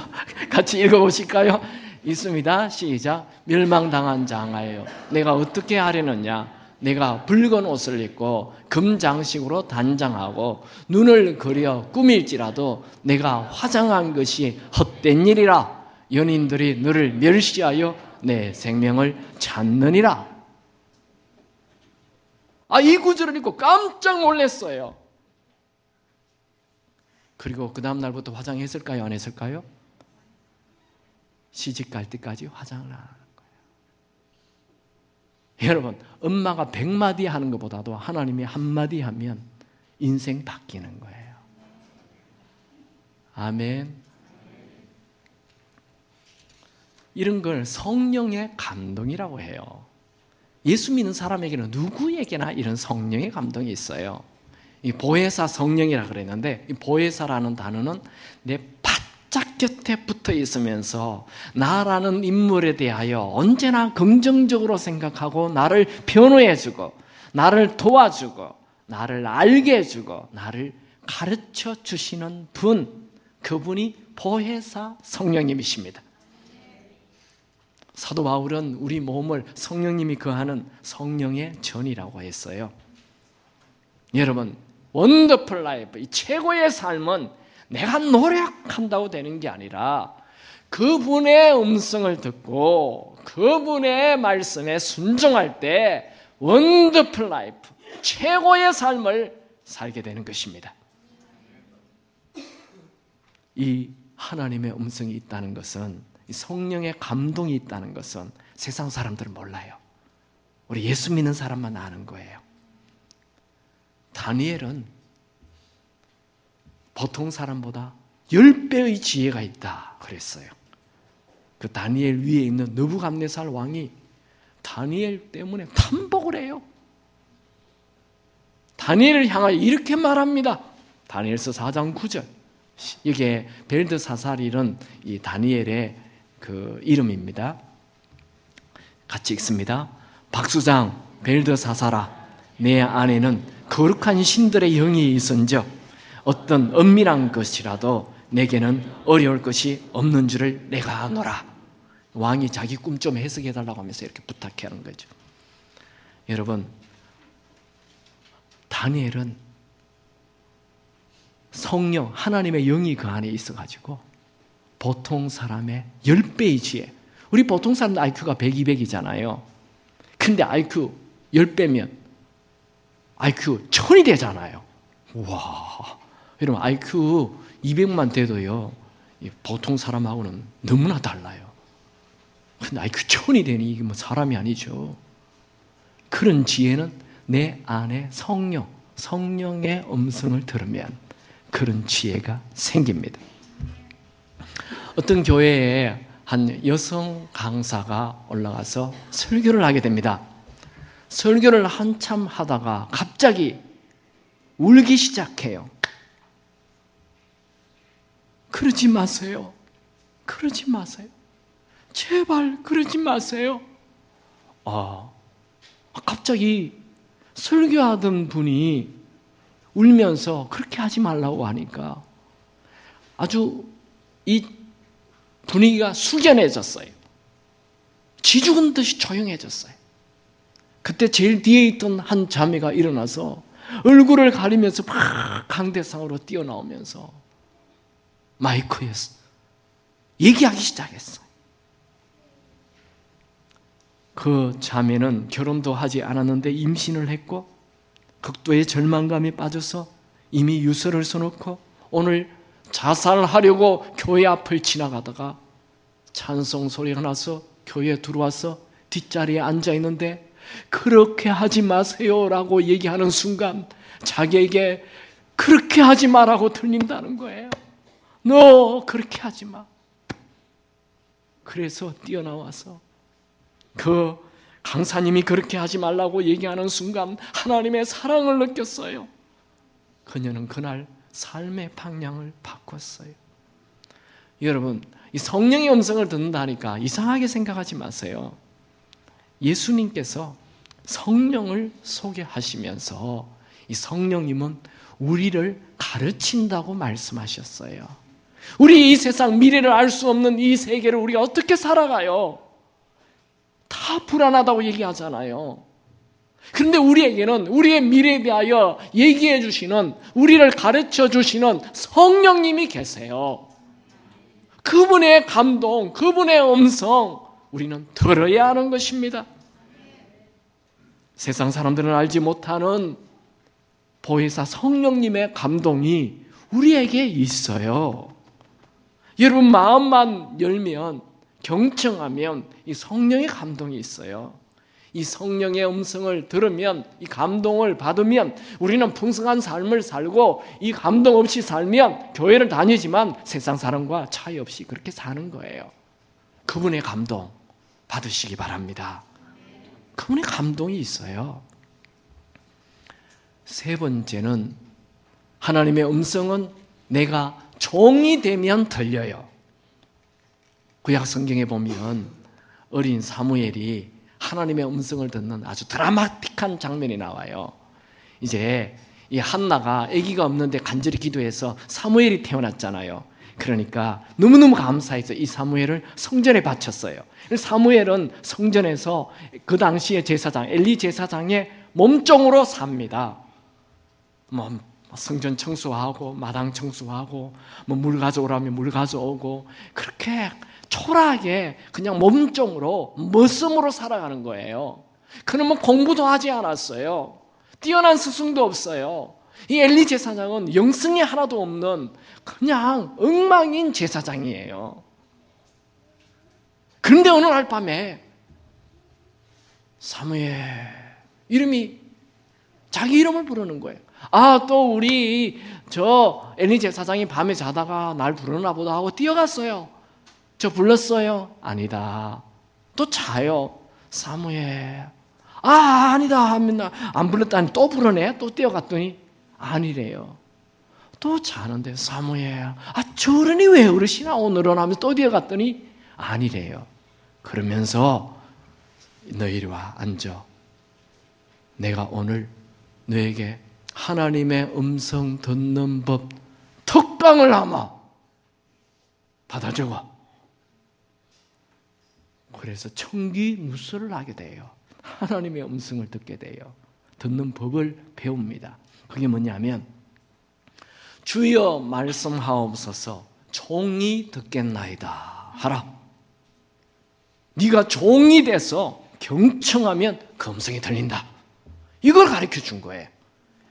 같이 읽어보실까요? 있습니다. 시작. 멸망당한 장하여 내가 어떻게 하려느냐. 내가 붉은 옷을 입고 금장식으로 단장하고 눈을 그려 꾸밀지라도 내가 화장한 것이 헛된 일이라. 연인들이 너를 멸시하여 내 생명을 찾느니라. 이 구절을 읽고 깜짝 놀랐어요. 그리고 그 다음 날부터 화장했을까요? 안 했을까요? 시집 갈 때까지 화장을 안 하는 거예요. 여러분, 엄마가 100마디 하는 것보다도 하나님이 한마디 하면 인생 바뀌는 거예요. 아멘. 이런 걸 성령의 감동이라고 해요. 예수 믿는 사람에게는 누구에게나 이런 성령의 감동이 있어요. 이 보혜사 성령이라 그랬는데 이 보혜사라는 단어는 내 바짝 곁에 붙어 있으면서 나라는 인물에 대하여 언제나 긍정적으로 생각하고 나를 변호해주고 나를 도와주고 나를 알게 해주고 나를 가르쳐 주시는 분, 그분이 보혜사 성령님이십니다. 사도 바울은 우리 몸을 성령님이 거하는 성령의 전이라고 했어요. 여러분, 원더풀 라이프, 이 최고의 삶은 내가 노력한다고 되는 게 아니라 그분의 음성을 듣고 그분의 말씀에 순종할 때 원더풀 라이프, 최고의 삶을 살게 되는 것입니다. 이 하나님의 음성이 있다는 것은, 이 성령의 감동이 있다는 것은 세상 사람들은 몰라요. 우리 예수 믿는 사람만 아는 거예요. 다니엘은 보통 사람보다 10배의 지혜가 있다 그랬어요. 그 다니엘 위에 있는 느부갓네살 왕이 다니엘 때문에 탐복을 해요. 다니엘을 향하여 이렇게 말합니다. 다니엘서 4장 9절. 이게 벨드사살이는 이 다니엘의 그 이름입니다. 같이 읽습니다. 박수장 벨드사살아, 내 안에는 거룩한 신들의 영이 있은즉 어떤 은밀한 것이라도 내게는 어려울 것이 없는 줄을 내가 아노라. 왕이 자기 꿈 좀 해석해 달라고 하면서 이렇게 부탁하는 거죠. 여러분, 다니엘은 성령, 하나님의 영이 그 안에 있어가지고 보통 사람의 10배의 지혜. 우리 보통 사람들 IQ가 100, 200이잖아요. 근데 IQ 10배면 IQ 1000이 되잖아요. 와, 여러분 IQ 200만 돼도요, 보통 사람하고는 너무나 달라요. 근데 IQ 1000이 되니 이게 뭐 사람이 아니죠. 그런 지혜는 내 안에 성령의 음성을 들으면 그런 지혜가 생깁니다. 어떤 교회에 한 여성 강사가 올라가서 설교를 하게 됩니다. 설교를 한참 하다가 갑자기 울기 시작해요. 그러지 마세요. 그러지 마세요. 제발 그러지 마세요. 갑자기 설교하던 분이 울면서 그렇게 하지 말라고 하니까 아주 이 분위기가 숙연해졌어요. 쥐죽은 듯이 조용해졌어요. 그때 제일 뒤에 있던 한 자매가 일어나서 얼굴을 가리면서 막 강대상으로 뛰어나오면서 마이크에서 얘기하기 시작했어요. 그 자매는 결혼도 하지 않았는데 임신을 했고 극도의 절망감에 빠져서 이미 유서를 써놓고 오늘 자살하려고 교회 앞을 지나가다가 찬송 소리가 나서 교회에 들어와서 뒷자리에 앉아 있는데 그렇게 하지 마세요라고 얘기하는 순간 자기에게 그렇게 하지 마라고 들린다는 거예요. 너 그렇게 하지 마. 그래서 뛰어나와서 그 강사님이 그렇게 하지 말라고 얘기하는 순간 하나님의 사랑을 느꼈어요. 그녀는 그날 삶의 방향을 바꿨어요. 여러분, 이 성령의 음성을 듣는다니까 이상하게 생각하지 마세요. 예수님께서 성령을 소개하시면서 이 성령님은 우리를 가르친다고 말씀하셨어요. 우리 이 세상 미래를 알 수 없는 이 세계를 우리가 어떻게 살아가요? 다 불안하다고 얘기하잖아요. 그런데 우리에게는 우리의 미래에 대하여 얘기해 주시는, 우리를 가르쳐 주시는 성령님이 계세요. 그분의 감동, 그분의 음성, 우리는 들어야 하는 것입니다. 세상 사람들은 알지 못하는 보혜사 성령님의 감동이 우리에게 있어요. 여러분 마음만 열면, 경청하면 이 성령의 감동이 있어요. 이 성령의 음성을 들으면, 이 감동을 받으면 우리는 풍성한 삶을 살고, 이 감동 없이 살면 교회를 다니지만 세상 사람과 차이 없이 그렇게 사는 거예요. 그분의 감동 받으시기 바랍니다. 그분의 감동이 있어요. 세 번째는, 하나님의 음성은 내가 종이 되면 들려요. 구약 성경에 보면 어린 사무엘이 하나님의 음성을 듣는 아주 드라마틱한 장면이 나와요. 이제 이 한나가 아기가 없는데 간절히 기도해서 사무엘이 태어났잖아요. 그러니까 너무너무 감사해서 이 사무엘을 성전에 바쳤어요. 사무엘은 성전에서 그 당시의 제사장, 엘리 제사장의 몸종으로 삽니다. 성전 청소하고 마당 청소하고 물 가져오라면 물 가져오고, 그렇게 초라하게 그냥 몸종으로 머슴으로 살아가는 거예요. 그러면 공부도 하지 않았어요. 뛰어난 스승도 없어요. 이 엘리 제사장은 영성이 하나도 없는 그냥 엉망인 제사장이에요. 그런데 어느 날 밤에 사무엘 이름이, 자기 이름을 부르는 거예요. 또 우리 저 엘리 제사장이 밤에 자다가 날 부르나 보다 하고 뛰어갔어요. 저 불렀어요? 아니다. 또 자요. 사무엘. 아니다 하면 안 불렀다니 또 부르네. 또 뛰어갔더니 아니래요. 또 자는데 사무엘. 저러니 왜 그러시나 오늘은 하면서 또 뛰어갔더니 아니래요. 그러면서 너 이리 와 앉아. 내가 오늘 너에게 하나님의 음성 듣는 법 특강을 아마 받아 적어. 그래서 청기무술을 하게 돼요. 하나님의 음성을 듣게 돼요. 듣는 법을 배웁니다. 그게 뭐냐면, 주여 말씀하옵소서 종이 듣겠나이다 하라. 네가 종이 돼서 경청하면 그 음성이 들린다. 이걸 가르쳐 준 거예요.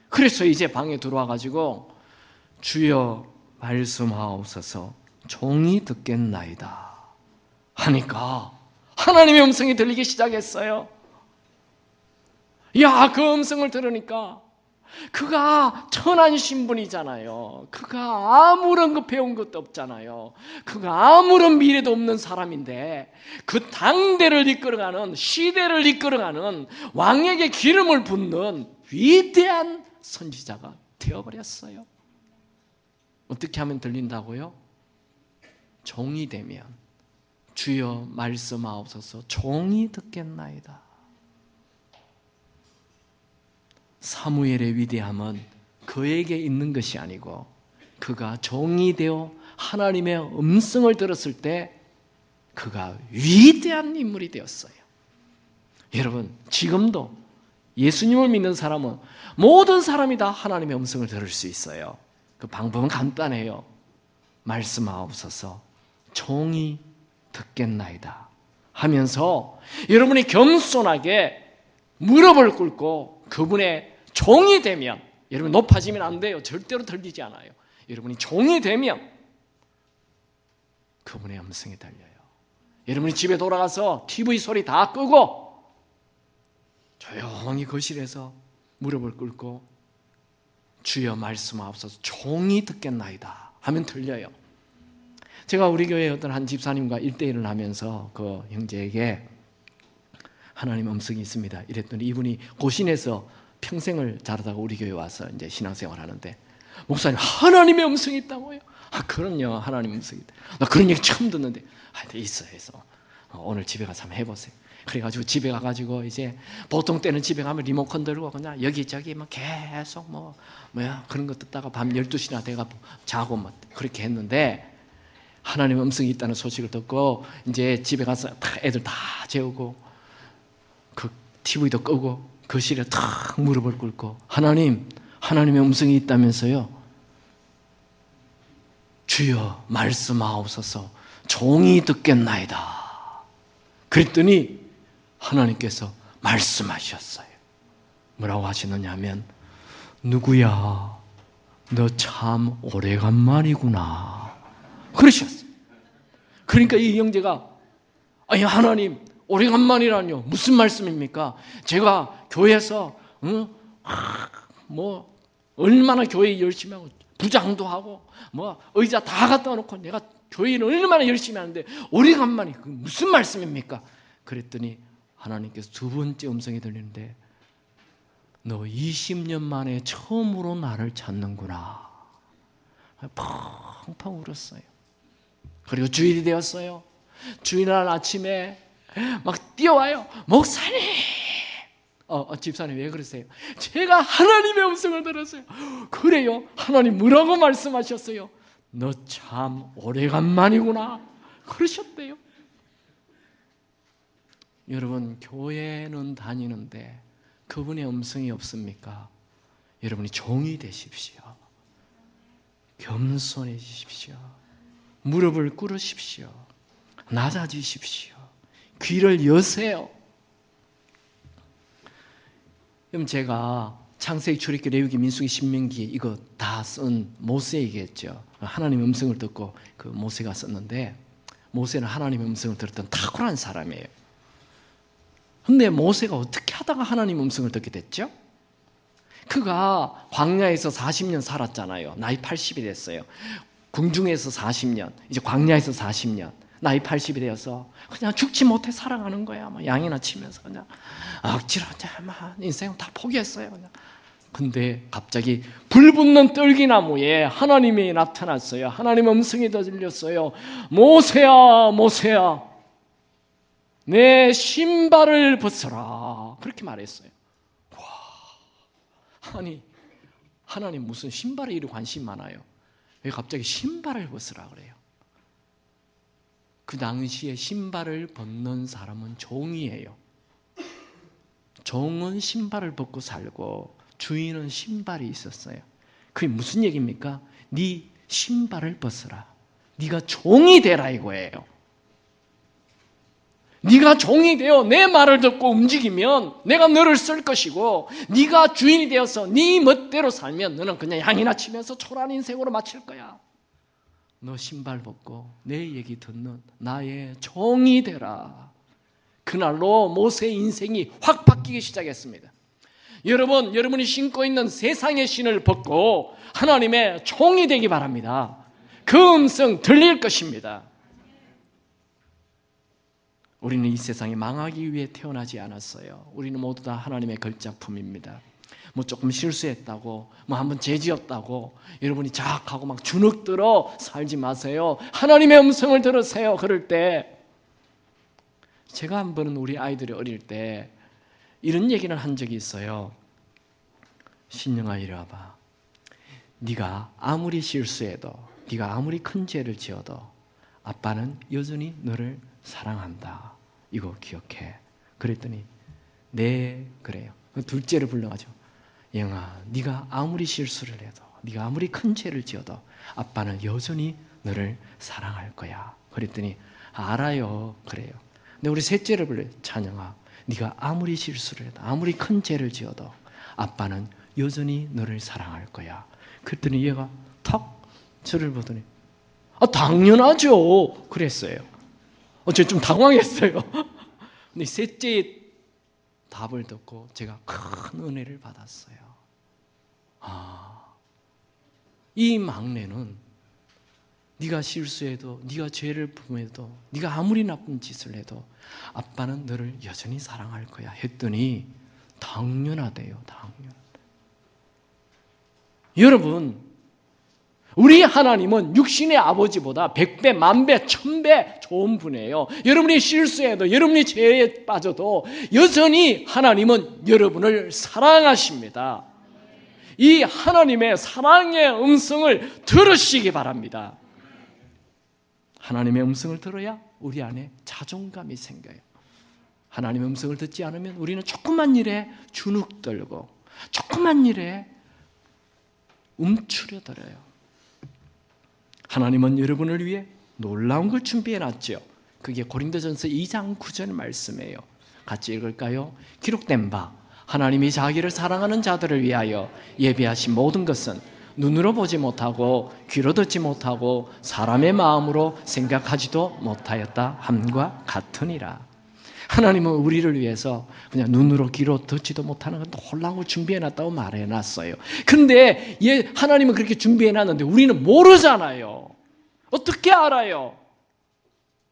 그래서 이제 방에 들어와 가지고 주여 말씀하옵소서 종이 듣겠나이다 하니까 하나님의 음성이 들리기 시작했어요. 그 음성을 들으니까 그가 천한 신분이잖아요. 그가 아무런 거 배운 것도 없잖아요. 그가 아무런 미래도 없는 사람인데 그 당대를 이끌어가는, 시대를 이끌어가는, 왕에게 기름을 붓는 위대한 선지자가 되어버렸어요. 어떻게 하면 들린다고요? 종이 되면 주여 말씀하옵소서 종이 듣겠나이다. 사무엘의 위대함은 그에게 있는 것이 아니고 그가 종이 되어 하나님의 음성을 들었을 때 그가 위대한 인물이 되었어요. 여러분, 지금도 예수님을 믿는 사람은 모든 사람이 다 하나님의 음성을 들을 수 있어요. 그 방법은 간단해요. 말씀하옵소서 종이 듣겠나이다 하면서 여러분이 겸손하게 무릎을 꿇고 그분의 종이 되면, 여러분 높아지면 안 돼요. 절대로 들리지 않아요. 여러분이 종이 되면 그분의 음성이 들려요. 여러분이 집에 돌아가서 TV 소리 다 끄고 조용히 거실에서 무릎을 꿇고 주여 말씀하옵소서 종이 듣겠나이다 하면 들려요. 제가 우리 교회에 어떤 한 집사님과 1대1을 하면서 그 형제에게 하나님 음성이 있습니다 이랬더니 이분이 고신에서 평생을 자라다가 우리 교회에 와서 이제 신앙생활 하는데 목사님, 하나님의 음성이 있다고요? 그럼요, 하나님의 음성이 있다. 나 그런 얘기 처음 듣는데. 있어. 오늘 집에 가서 한번 해보세요. 그래가지고 집에 가가지고 이제 보통 때는 집에 가면 리모컨 들고 그냥 여기저기 뭐 계속 그런 거 듣다가 밤 12시나 돼가 자고 그렇게 했는데, 하나님의 음성이 있다는 소식을 듣고 이제 집에 가서 애들 다 재우고 그 TV도 끄고 거실에 탁 무릎을 꿇고, 하나님의 음성이 있다면서요? 주여 말씀하옵소서, 종이 듣겠나이다. 그랬더니 하나님께서 말씀하셨어요. 뭐라고 하시느냐 하면, 누구야, 너 참 오래간만이구나, 그러셨어요. 그러니까 이 형제가, 아니 하나님, 오래간만이라뇨, 무슨 말씀입니까? 제가 교회에서 얼마나 교회 열심히 하고 부장도 하고 의자 다 갖다 놓고 내가 교회는 얼마나 열심히 하는데 오래간만이 그 무슨 말씀입니까? 그랬더니 하나님께서 두 번째 음성이 들리는데, 너 20년 만에 처음으로 나를 찾는구나. 펑펑 울었어요. 그리고 주일이 되었어요. 주일날 아침에 막 뛰어와요. 목사님, 집사님 왜 그러세요? 제가 하나님의 음성을 들었어요. 그래요? 하나님 뭐라고 말씀하셨어요? 너 참 오래간만이구나, 그러셨대요. 여러분, 교회는 다니는데 그분의 음성이 없습니까? 여러분이 종이 되십시오. 겸손해지십시오. 무릎을 꿇으십시오. 낮아지십시오. 귀를 여세요. 그럼 제가 창세기, 출애굽기, 레위기, 민수기, 신명기 이거 다 쓴 모세이겠죠. 하나님의 음성을 듣고 그 모세가 썼는데, 모세는 하나님의 음성을 들었던 탁월한 사람이에요. 근데 모세가 어떻게 하다가 하나님의 음성을 듣게 됐죠? 그가 광야에서 40년 살았잖아요. 나이 80이 됐어요. 궁중에서 40년, 이제 광야에서 40년, 나이 80이 되어서 그냥 죽지 못해 살아가는 거야. 양이나 치면서 그냥 억지로 인생 다 포기했어요. 그냥. 근데 갑자기 불붙는 떨기나무에 하나님이 나타났어요. 하나님의 음성이 들렸어요. 모세야, 모세야, 내 신발을 벗어라, 그렇게 말했어요. 와, 아니 하나님 무슨 신발에 이리 관심 많아요? 왜 갑자기 신발을 벗으라 그래요? 그 당시에 신발을 벗는 사람은 종이에요. 종은 신발을 벗고 살고 주인은 신발이 있었어요. 그게 무슨 얘기입니까? 네 신발을 벗어라, 네가 종이 되라 이거예요. 네가 종이 되어 내 말을 듣고 움직이면 내가 너를 쓸 것이고, 네가 주인이 되어서 네 멋대로 살면 너는 그냥 양이나 치면서 초라한 인생으로 마칠 거야. 너 신발 벗고 내 얘기 듣는 나의 종이 되라. 그날로 모세의 인생이 확 바뀌기 시작했습니다. 여러분, 여러분이 신고 있는 세상의 신을 벗고 하나님의 종이 되기 바랍니다. 그 음성 들릴 것입니다. 우리는 이 세상에 망하기 위해 태어나지 않았어요. 우리는 모두 다 하나님의 걸작품입니다. 조금 실수했다고, 한번 죄 지었다고 여러분이 자학하고 막 주눅들어 살지 마세요. 하나님의 음성을 들으세요. 그럴 때, 제가 한 번은 우리 아이들이 어릴 때 이런 얘기를 한 적이 있어요. 신영아, 이리 와봐. 네가 아무리 실수해도, 네가 아무리 큰 죄를 지어도 아빠는 여전히 너를 사랑한다. 이거 기억해. 그랬더니 네, 그래요. 둘째를 불러가지고, 영아, 네가 아무리 실수를 해도, 네가 아무리 큰 죄를 지어도 아빠는 여전히 너를 사랑할 거야. 그랬더니 알아요. 그래요. 근데 우리 셋째를 불러요. 찬영아, 네가 아무리 실수를 해도, 아무리 큰 죄를 지어도 아빠는 여전히 너를 사랑할 거야. 그랬더니 얘가 탁 저를 보더니 당연하죠. 그랬어요. 제가 좀 당황했어요. 근데 셋째의 답을 듣고 제가 큰 은혜를 받았어요. 이 막내는 네가 실수해도, 네가 죄를 범해도, 네가 아무리 나쁜 짓을 해도 아빠는 너를 여전히 사랑할 거야 했더니 당연하대요. 당연. 여러분, 우리 하나님은 육신의 아버지보다 100배, 10,000배, 1000배 좋은 분이에요. 여러분이 실수해도, 여러분이 죄에 빠져도 여전히 하나님은 여러분을 사랑하십니다. 이 하나님의 사랑의 음성을 들으시기 바랍니다. 하나님의 음성을 들어야 우리 안에 자존감이 생겨요. 하나님의 음성을 듣지 않으면 우리는 조그만 일에 주눅들고 조그만 일에 움츠려들어요. 하나님은 여러분을 위해 놀라운 걸 준비해놨죠. 그게 고린도전서 2장 9절 말씀이에요. 같이 읽을까요? 기록된 바 하나님이 자기를 사랑하는 자들을 위하여 예비하신 모든 것은 눈으로 보지 못하고 귀로 듣지 못하고 사람의 마음으로 생각하지도 못하였다 함과 같으니라. 하나님은 우리를 위해서 그냥 눈으로 귀로 듣지도 못하는 건 놀라운 걸 준비해놨다고 말해놨어요. 그런데 하나님은 그렇게 준비해놨는데 우리는 모르잖아요. 어떻게 알아요?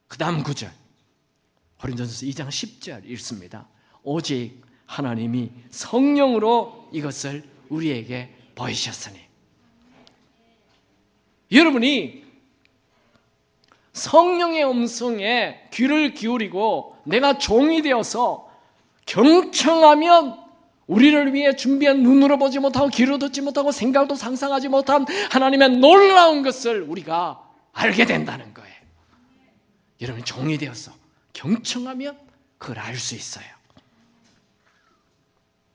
그 다음 9절 고린도전서 2장 10절 읽습니다. 오직 하나님이 성령으로 이것을 우리에게 보이셨으니. 여러분이 성령의 음성에 귀를 기울이고 내가 종이 되어서 경청하면 우리를 위해 준비한 눈으로 보지 못하고 귀로 듣지 못하고 생각도 상상하지 못한 하나님의 놀라운 것을 우리가 알게 된다는 거예요. 여러분이 종이 되어서 경청하면 그걸 알 수 있어요.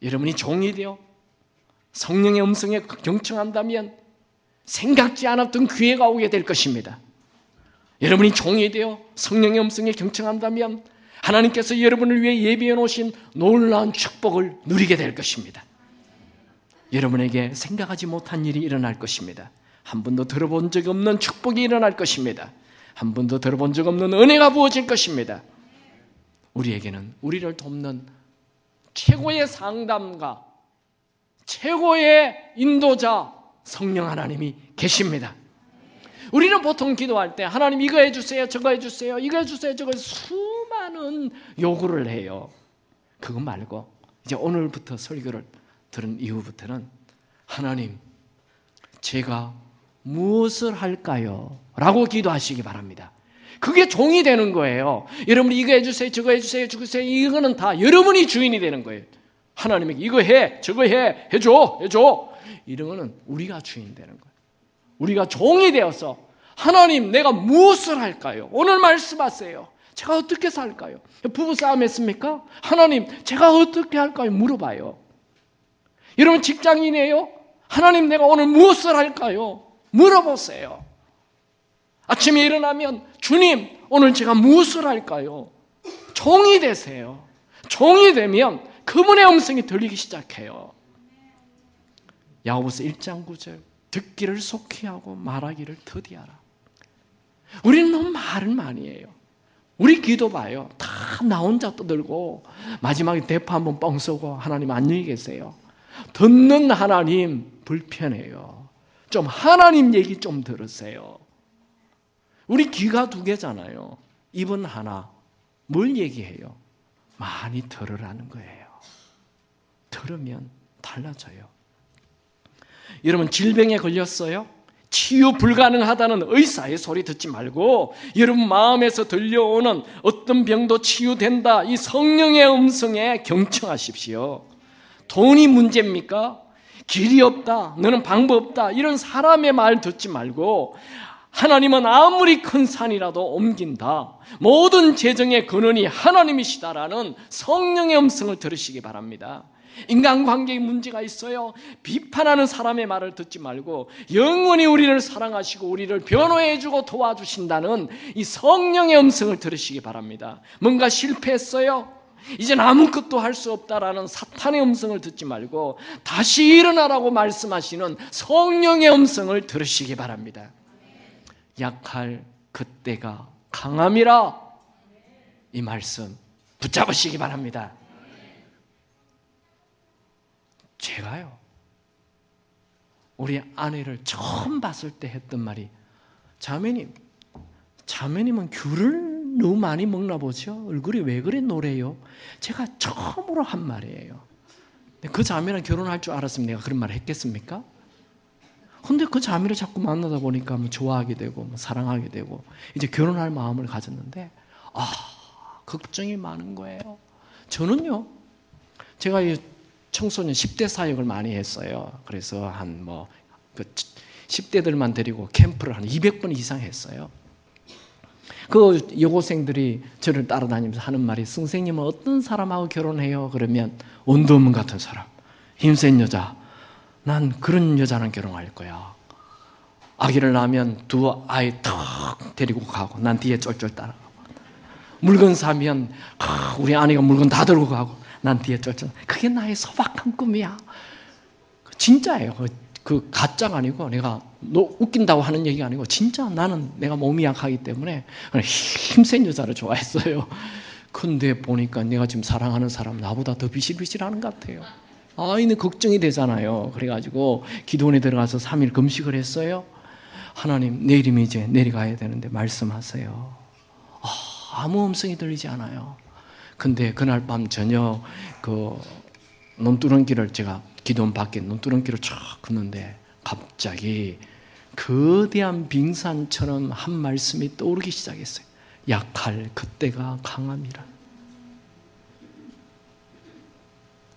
여러분이 종이 되어 성령의 음성에 경청한다면 생각지 않았던 기회가 오게 될 것입니다. 여러분이 종이 되어 성령의 음성에 경청한다면 하나님께서 여러분을 위해 예비해 놓으신 놀라운 축복을 누리게 될 것입니다. 여러분에게 생각하지 못한 일이 일어날 것입니다. 한 번도 들어본 적 없는 축복이 일어날 것입니다. 한 번도 들어본 적 없는 은혜가 부어질 것입니다. 우리에게는 우리를 돕는 최고의 상담가, 최고의 인도자 성령 하나님이 계십니다. 우리는 보통 기도할 때 하나님 이거 해주세요, 저거 해주세요, 이거 해주세요, 저거 수많은 요구를 해요. 그거 말고 이제 오늘부터 설교를 들은 이후부터는 하나님 제가 무엇을 할까요? 라고 기도하시기 바랍니다. 그게 종이 되는 거예요. 여러분이 이거 해주세요, 저거 해주세요, 주세요. 이거는 다 여러분이 주인이 되는 거예요. 하나님에게 이거 해, 저거 해, 해줘. 이런 거는 우리가 주인 되는 거예요. 우리가 종이 되어서 하나님 내가 무엇을 할까요? 오늘 말씀하세요. 제가 어떻게 살까요? 부부싸움 했습니까? 하나님 제가 어떻게 할까요? 물어봐요. 여러분 직장인이에요? 하나님 내가 오늘 무엇을 할까요? 물어보세요. 아침에 일어나면 주님 오늘 제가 무엇을 할까요? 종이 되세요. 종이 되면 그분의 음성이 들리기 시작해요. 야고보서 1장 9절 듣기를 속히 하고 말하기를 더디하라. 우리는 너무 말을 많이 해요. 우리 기도 봐요. 다 나 혼자 떠들고 마지막에 대파 한번 뻥 쏘고 하나님 안녕히 계세요. 듣는 하나님 불편해요. 좀 하나님 얘기 좀 들으세요. 우리 귀가 두 개잖아요. 입은 하나. 뭘 얘기해요? 많이 들으라는 거예요. 들으면 달라져요. 여러분 질병에 걸렸어요? 치유 불가능하다는 의사의 소리 듣지 말고 여러분 마음에서 들려오는 어떤 병도 치유된다 이 성령의 음성에 경청하십시오. 돈이 문제입니까? 길이 없다, 너는 방법 없다 이런 사람의 말 듣지 말고 하나님은 아무리 큰 산이라도 옮긴다. 모든 재정의 근원이 하나님이시다라는 성령의 음성을 들으시기 바랍니다. 인간관계에 문제가 있어요. 비판하는 사람의 말을 듣지 말고 영원히 우리를 사랑하시고 우리를 변호해주고 도와주신다는 이 성령의 음성을 들으시기 바랍니다. 뭔가 실패했어요? 이젠 아무것도 할 수 없다라는 사탄의 음성을 듣지 말고 다시 일어나라고 말씀하시는 성령의 음성을 들으시기 바랍니다. 약할 그때가 강함이라 이 말씀 붙잡으시기 바랍니다. 제가요 우리 아내를 처음 봤을 때 했던 말이 자매님은 귤을 너무 많이 먹나 보죠? 얼굴이 왜 그래 노래요? 제가 처음으로 한 말이에요. 그 자매는 결혼할 줄 알았으면 내가 그런 말을 했겠습니까? 근데 그 자매를 자꾸 만나다 보니까 뭐 좋아하게 되고 뭐 사랑하게 되고 이제 결혼할 마음을 가졌는데 걱정이 많은 거예요. 저는요, 제가 이 청소년 10대 사역을 많이 했어요. 그래서 한 그 10대들만 데리고 캠프를 한 200번 이상 했어요. 그 여고생들이 저를 따라다니면서 하는 말이, 선생님은 어떤 사람하고 결혼해요? 그러면 원더우먼 같은 사람, 힘센 여자, 난 그런 여자랑 결혼할 거야. 아기를 낳으면 두 아이 턱 데리고 가고 난 뒤에 쫄쫄 따라가고, 물건 사면 우리 아내가 물건 다 들고 가고 난 뒤에 쫄쫄. 그게 나의 소박한 꿈이야. 진짜예요. 그 가짜가 아니고 내가 웃긴다고 하는 얘기가 아니고 진짜 나는 내가 몸이 약하기 때문에 힘센 여자를 좋아했어요. 근데 보니까 내가 지금 사랑하는 사람 나보다 더 비실비실하는 것 같아요. 아이는 걱정이 되잖아요. 그래가지고 기도원에 들어가서 3일 금식을 했어요. 하나님, 내일이면 이제 내려가야 되는데 말씀하세요. 아무 음성이 들리지 않아요. 근데 그날 밤 저녁 그 논두렁길을 제가 기도원 밖에 논두렁길을 쫙 걷는데 갑자기 거대한 빙산처럼 한 말씀이 떠오르기 시작했어요. 약할 그때가 강함이라.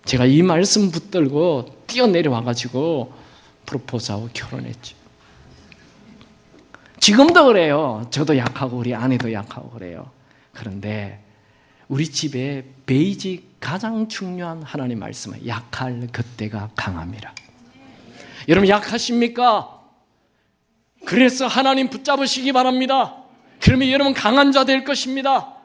제가 이 말씀 붙들고 뛰어내려와가지고 프로포즈하고 결혼했죠. 지금도 그래요. 저도 약하고 우리 아내도 약하고 그래요. 그런데 우리 집에 베이직 가장 중요한 하나님 말씀은 약할 그때가 강함이라. 여러분 약하십니까? 그래서 하나님 붙잡으시기 바랍니다. 그러면 여러분 강한 자 될 것입니다.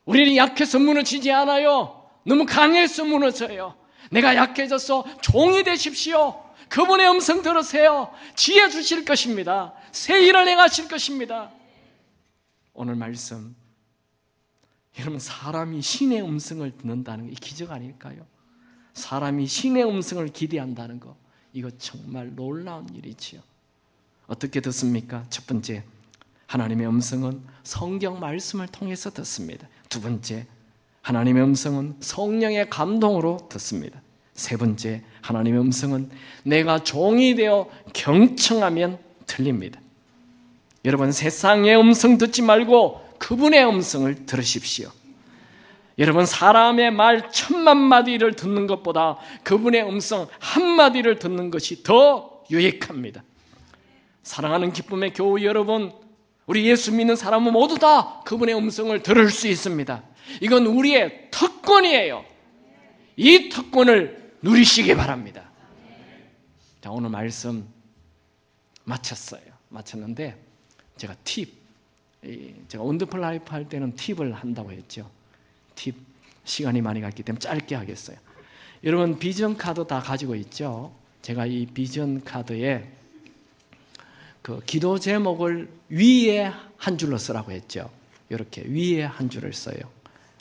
우리는 약해서 무너지지 않아요. 너무 강해서 무너져요. 내가 약해져서 종이 되십시오. 그분의 음성 들으세요. 지혜 주실 것입니다. 새 일을 행하실 것입니다. 오늘 말씀, 여러분 사람이 신의 음성을 듣는다는 게 기적 아닐까요? 사람이 신의 음성을 기대한다는 거, 이거 정말 놀라운 일이지요. 어떻게 듣습니까? 첫 번째, 하나님의 음성은 성경 말씀을 통해서 듣습니다. 두 번째, 하나님의 음성은 성령의 감동으로 듣습니다. 세 번째, 하나님의 음성은 내가 종이 되어 경청하면 들립니다. 여러분 세상의 음성 듣지 말고 그분의 음성을 들으십시오. 여러분 사람의 말 1000만 마디를 듣는 것보다 그분의 음성 한마디를 듣는 것이 더 유익합니다. 사랑하는 기쁨의 교우 여러분, 우리 예수 믿는 사람은 모두 다 그분의 음성을 들을 수 있습니다. 이건 우리의 특권이에요. 이 특권을 누리시기 바랍니다. 자, 오늘 말씀 마쳤는데 제가 제가 원더풀 라이프 할 때는 팁을 한다고 했죠. 팁 시간이 많이 갔기 때문에 짧게 하겠어요. 여러분 비전 카드 다 가지고 있죠. 제가 이 비전 카드에 그 기도 제목을 위에 한 줄로 쓰라고 했죠. 이렇게 위에 한 줄을 써요.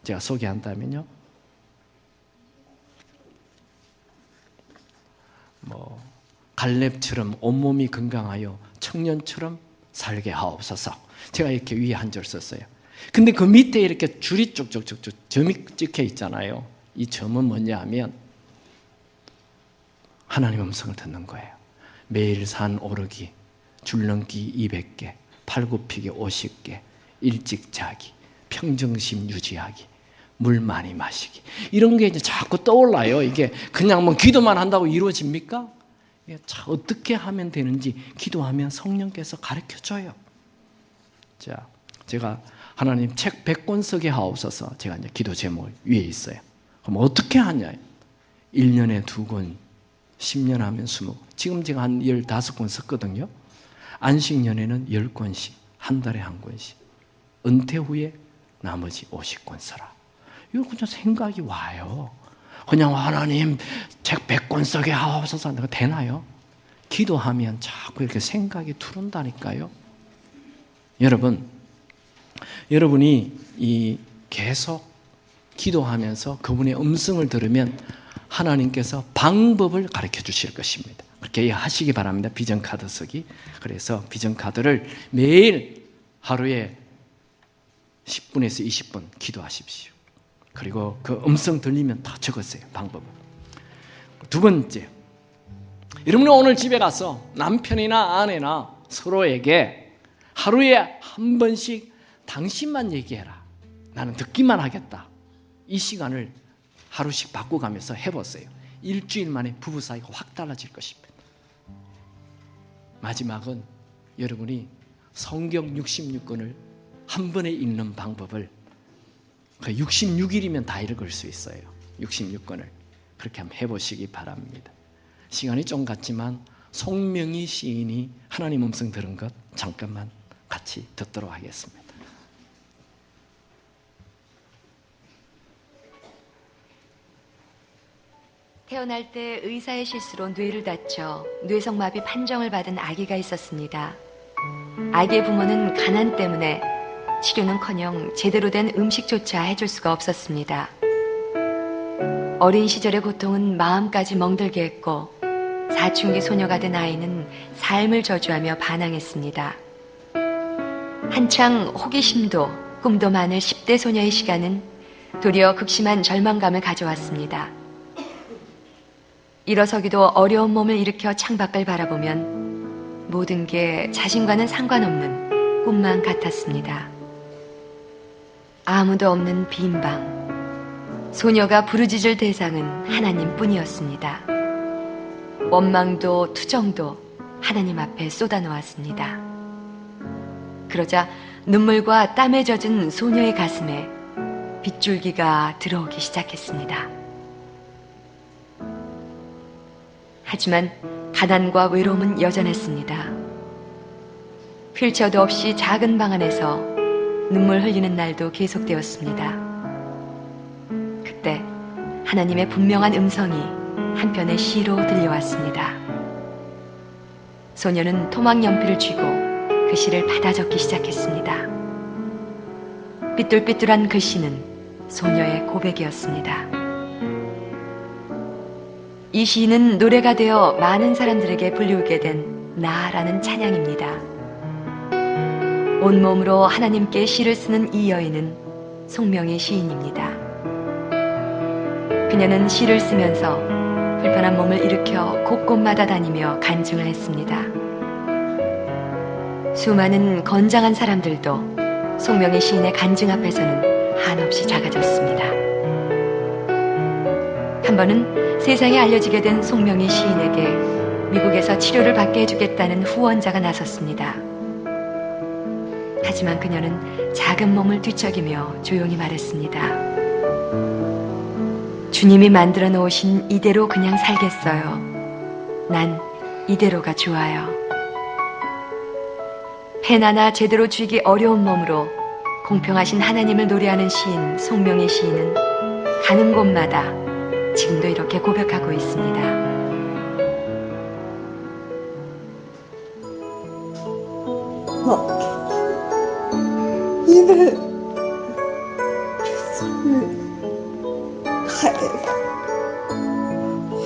제가 소개한다면요. 갈렙처럼 온몸이 건강하여 청년처럼 살게 하옵소서. 제가 이렇게 위에 한 줄 썼어요. 근데 그 밑에 이렇게 줄이 쭉쭉쭉쭉 점이 찍혀 있잖아요. 이 점은 뭐냐 하면 하나님의 음성을 듣는 거예요. 매일 산 오르기, 줄넘기 200개, 팔굽히기 50개, 일찍 자기, 평정심 유지하기, 물 많이 마시기. 이런 게 이제 자꾸 떠올라요. 이게 그냥 뭐 기도만 한다고 이루어집니까? 어떻게 하면 되는지 기도하면 성령께서 가르쳐줘요. 자, 제가 하나님 책 100권 쓰게 하옵소서. 제가 이제 기도 제목 위에 있어요. 그럼 어떻게 하냐? 1년에 2권, 10년 하면 20권. 지금 제가 한 15권 썼거든요. 안식년에는 10권씩, 한 달에 한 권씩. 은퇴 후에 나머지 50권 써라. 이거 그냥 생각이 와요. 그냥 하나님 책 100권 쓰게 하옵소서. 내가 되나요? 기도하면 자꾸 이렇게 생각이 들어온다니까요. 여러분이 계속 기도하면서 그분의 음성을 들으면 하나님께서 방법을 가르쳐 주실 것입니다. 그렇게 하시기 바랍니다. 비전 카드 쓰기. 그래서 비전 카드를 매일 하루에 10분에서 20분 기도하십시오. 그리고 그 음성 들리면 다 적으세요. 방법을. 두 번째, 여러분이 오늘 집에 가서 남편이나 아내나 서로에게 하루에 한 번씩 당신만 얘기해라. 나는 듣기만 하겠다. 이 시간을 하루씩 바꿔가면서 해보세요. 일주일 만에 부부 사이가 확 달라질 것입니다. 마지막은 여러분이 성경 66권을 한 번에 읽는 방법을 66일이면 다 읽을 수 있어요. 66권을 그렇게 한번 해보시기 바랍니다. 시간이 좀 갔지만 송명희 시인이 하나님 음성 들은 것 잠깐만 같이 듣도록 하겠습니다. 태어날 때 의사의 실수로 뇌를 다쳐 뇌성마비 판정을 받은 아기가 있었습니다. 아기의 부모는 가난 때문에 치료는커녕 제대로 된 음식조차 해줄 수가 없었습니다. 어린 시절의 고통은 마음까지 멍들게 했고 사춘기 소녀가 된 아이는 삶을 저주하며 반항했습니다. 한창 호기심도 꿈도 많을 10대 소녀의 시간은 도리어 극심한 절망감을 가져왔습니다. 일어서기도 어려운 몸을 일으켜 창밖을 바라보면 모든 게 자신과는 상관없는 꿈만 같았습니다. 아무도 없는 빈 방, 소녀가 부르짖을 대상은 하나님뿐이었습니다. 원망도 투정도 하나님 앞에 쏟아놓았습니다. 그러자 눈물과 땀에 젖은 소녀의 가슴에 빗줄기가 들어오기 시작했습니다. 하지만 가난과 외로움은 여전했습니다. 휠체어도 없이 작은 방 안에서 눈물 흘리는 날도 계속되었습니다. 그때 하나님의 분명한 음성이 한편의 시로 들려왔습니다. 소녀는 토막 연필을 쥐고 그 시를 받아 적기 시작했습니다. 삐뚤삐뚤한 글씨는 소녀의 고백이었습니다. 이 시는 노래가 되어 많은 사람들에게 불리우게 된 나라는 찬양입니다. 온몸으로 하나님께 시를 쓰는 이 여인은 송명희 시인입니다. 그녀는 시를 쓰면서 불편한 몸을 일으켜 곳곳마다 다니며 간증을 했습니다. 수많은 건장한 사람들도 송명희 시인의 간증 앞에서는 한없이 작아졌습니다. 한 번은 세상에 알려지게 된 송명희 시인에게 미국에서 치료를 받게 해주겠다는 후원자가 나섰습니다. 하지만 그녀는 작은 몸을 뒤척이며 조용히 말했습니다. 주님이 만들어 놓으신 이대로 그냥 살겠어요. 난 이대로가 좋아요. 펜 하나 제대로 쥐기 어려운 몸으로 공평하신 하나님을 노래하는 시인 송명희 시인은 가는 곳마다 지금도 이렇게 고백하고 있습니다. 이를 손을 다해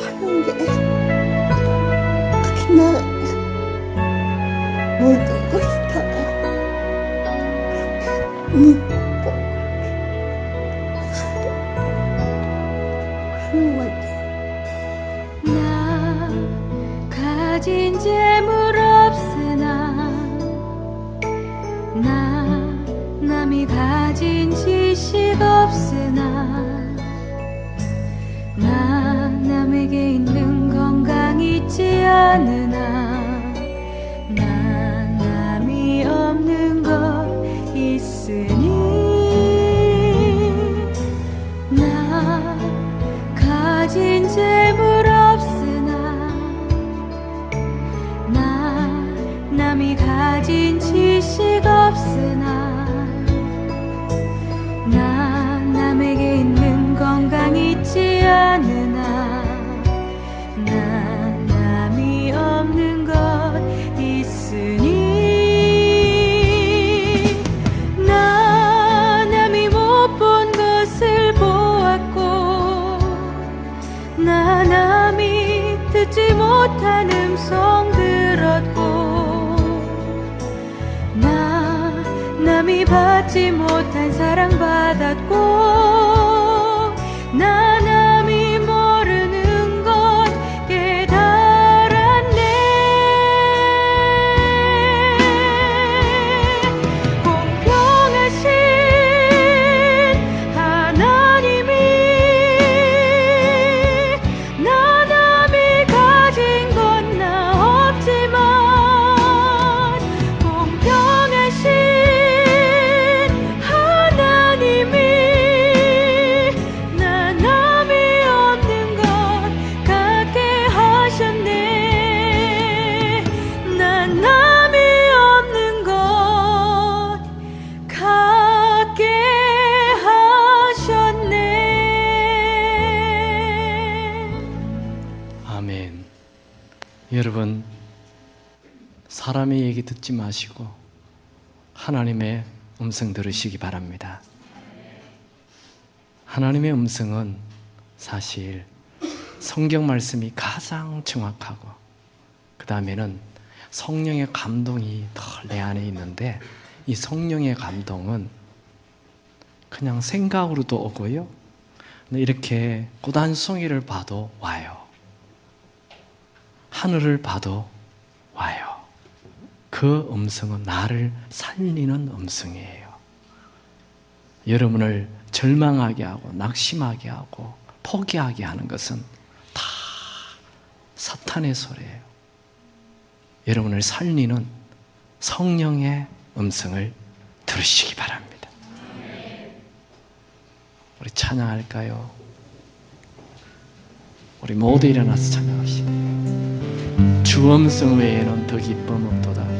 하는 게 그냥 모든 것이 다 믿고 나 가진 재물 없으나 나 남이 가진 지식 없으나 나 남에게 있는 건강 있지 않으나 나 남이 없는 것 있으니 나 가진 재물 없으나 나 남이 가진 지식 없으나 나 남에게 있는 건강 있지 않으나 나 남이 없는 것 있으니 나 남이 못 본 것을 보았고 나 남이 듣지 못한 음성 들었고 나 남이 받지 못한 사랑 받았고 나 남이 모르는 것 깨달았네. 사람의 얘기 듣지 마시고 하나님의 음성 들으시기 바랍니다. 하나님의 음성은 사실 성경 말씀이 가장 정확하고 그 다음에는 성령의 감동이 더 내 안에 있는데 이 성령의 감동은 그냥 생각으로도 오고요. 이렇게 꽃한송이를 봐도 와요. 하늘을 봐도 와요. 그 음성은 나를 살리는 음성이에요. 여러분을 절망하게 하고 낙심하게 하고 포기하게 하는 것은 다 사탄의 소리예요. 여러분을 살리는 성령의 음성을 들으시기 바랍니다. 우리 찬양할까요? 우리 모두 일어나서 찬양합시다. 주 음성 외에는 더 기쁨 없도다.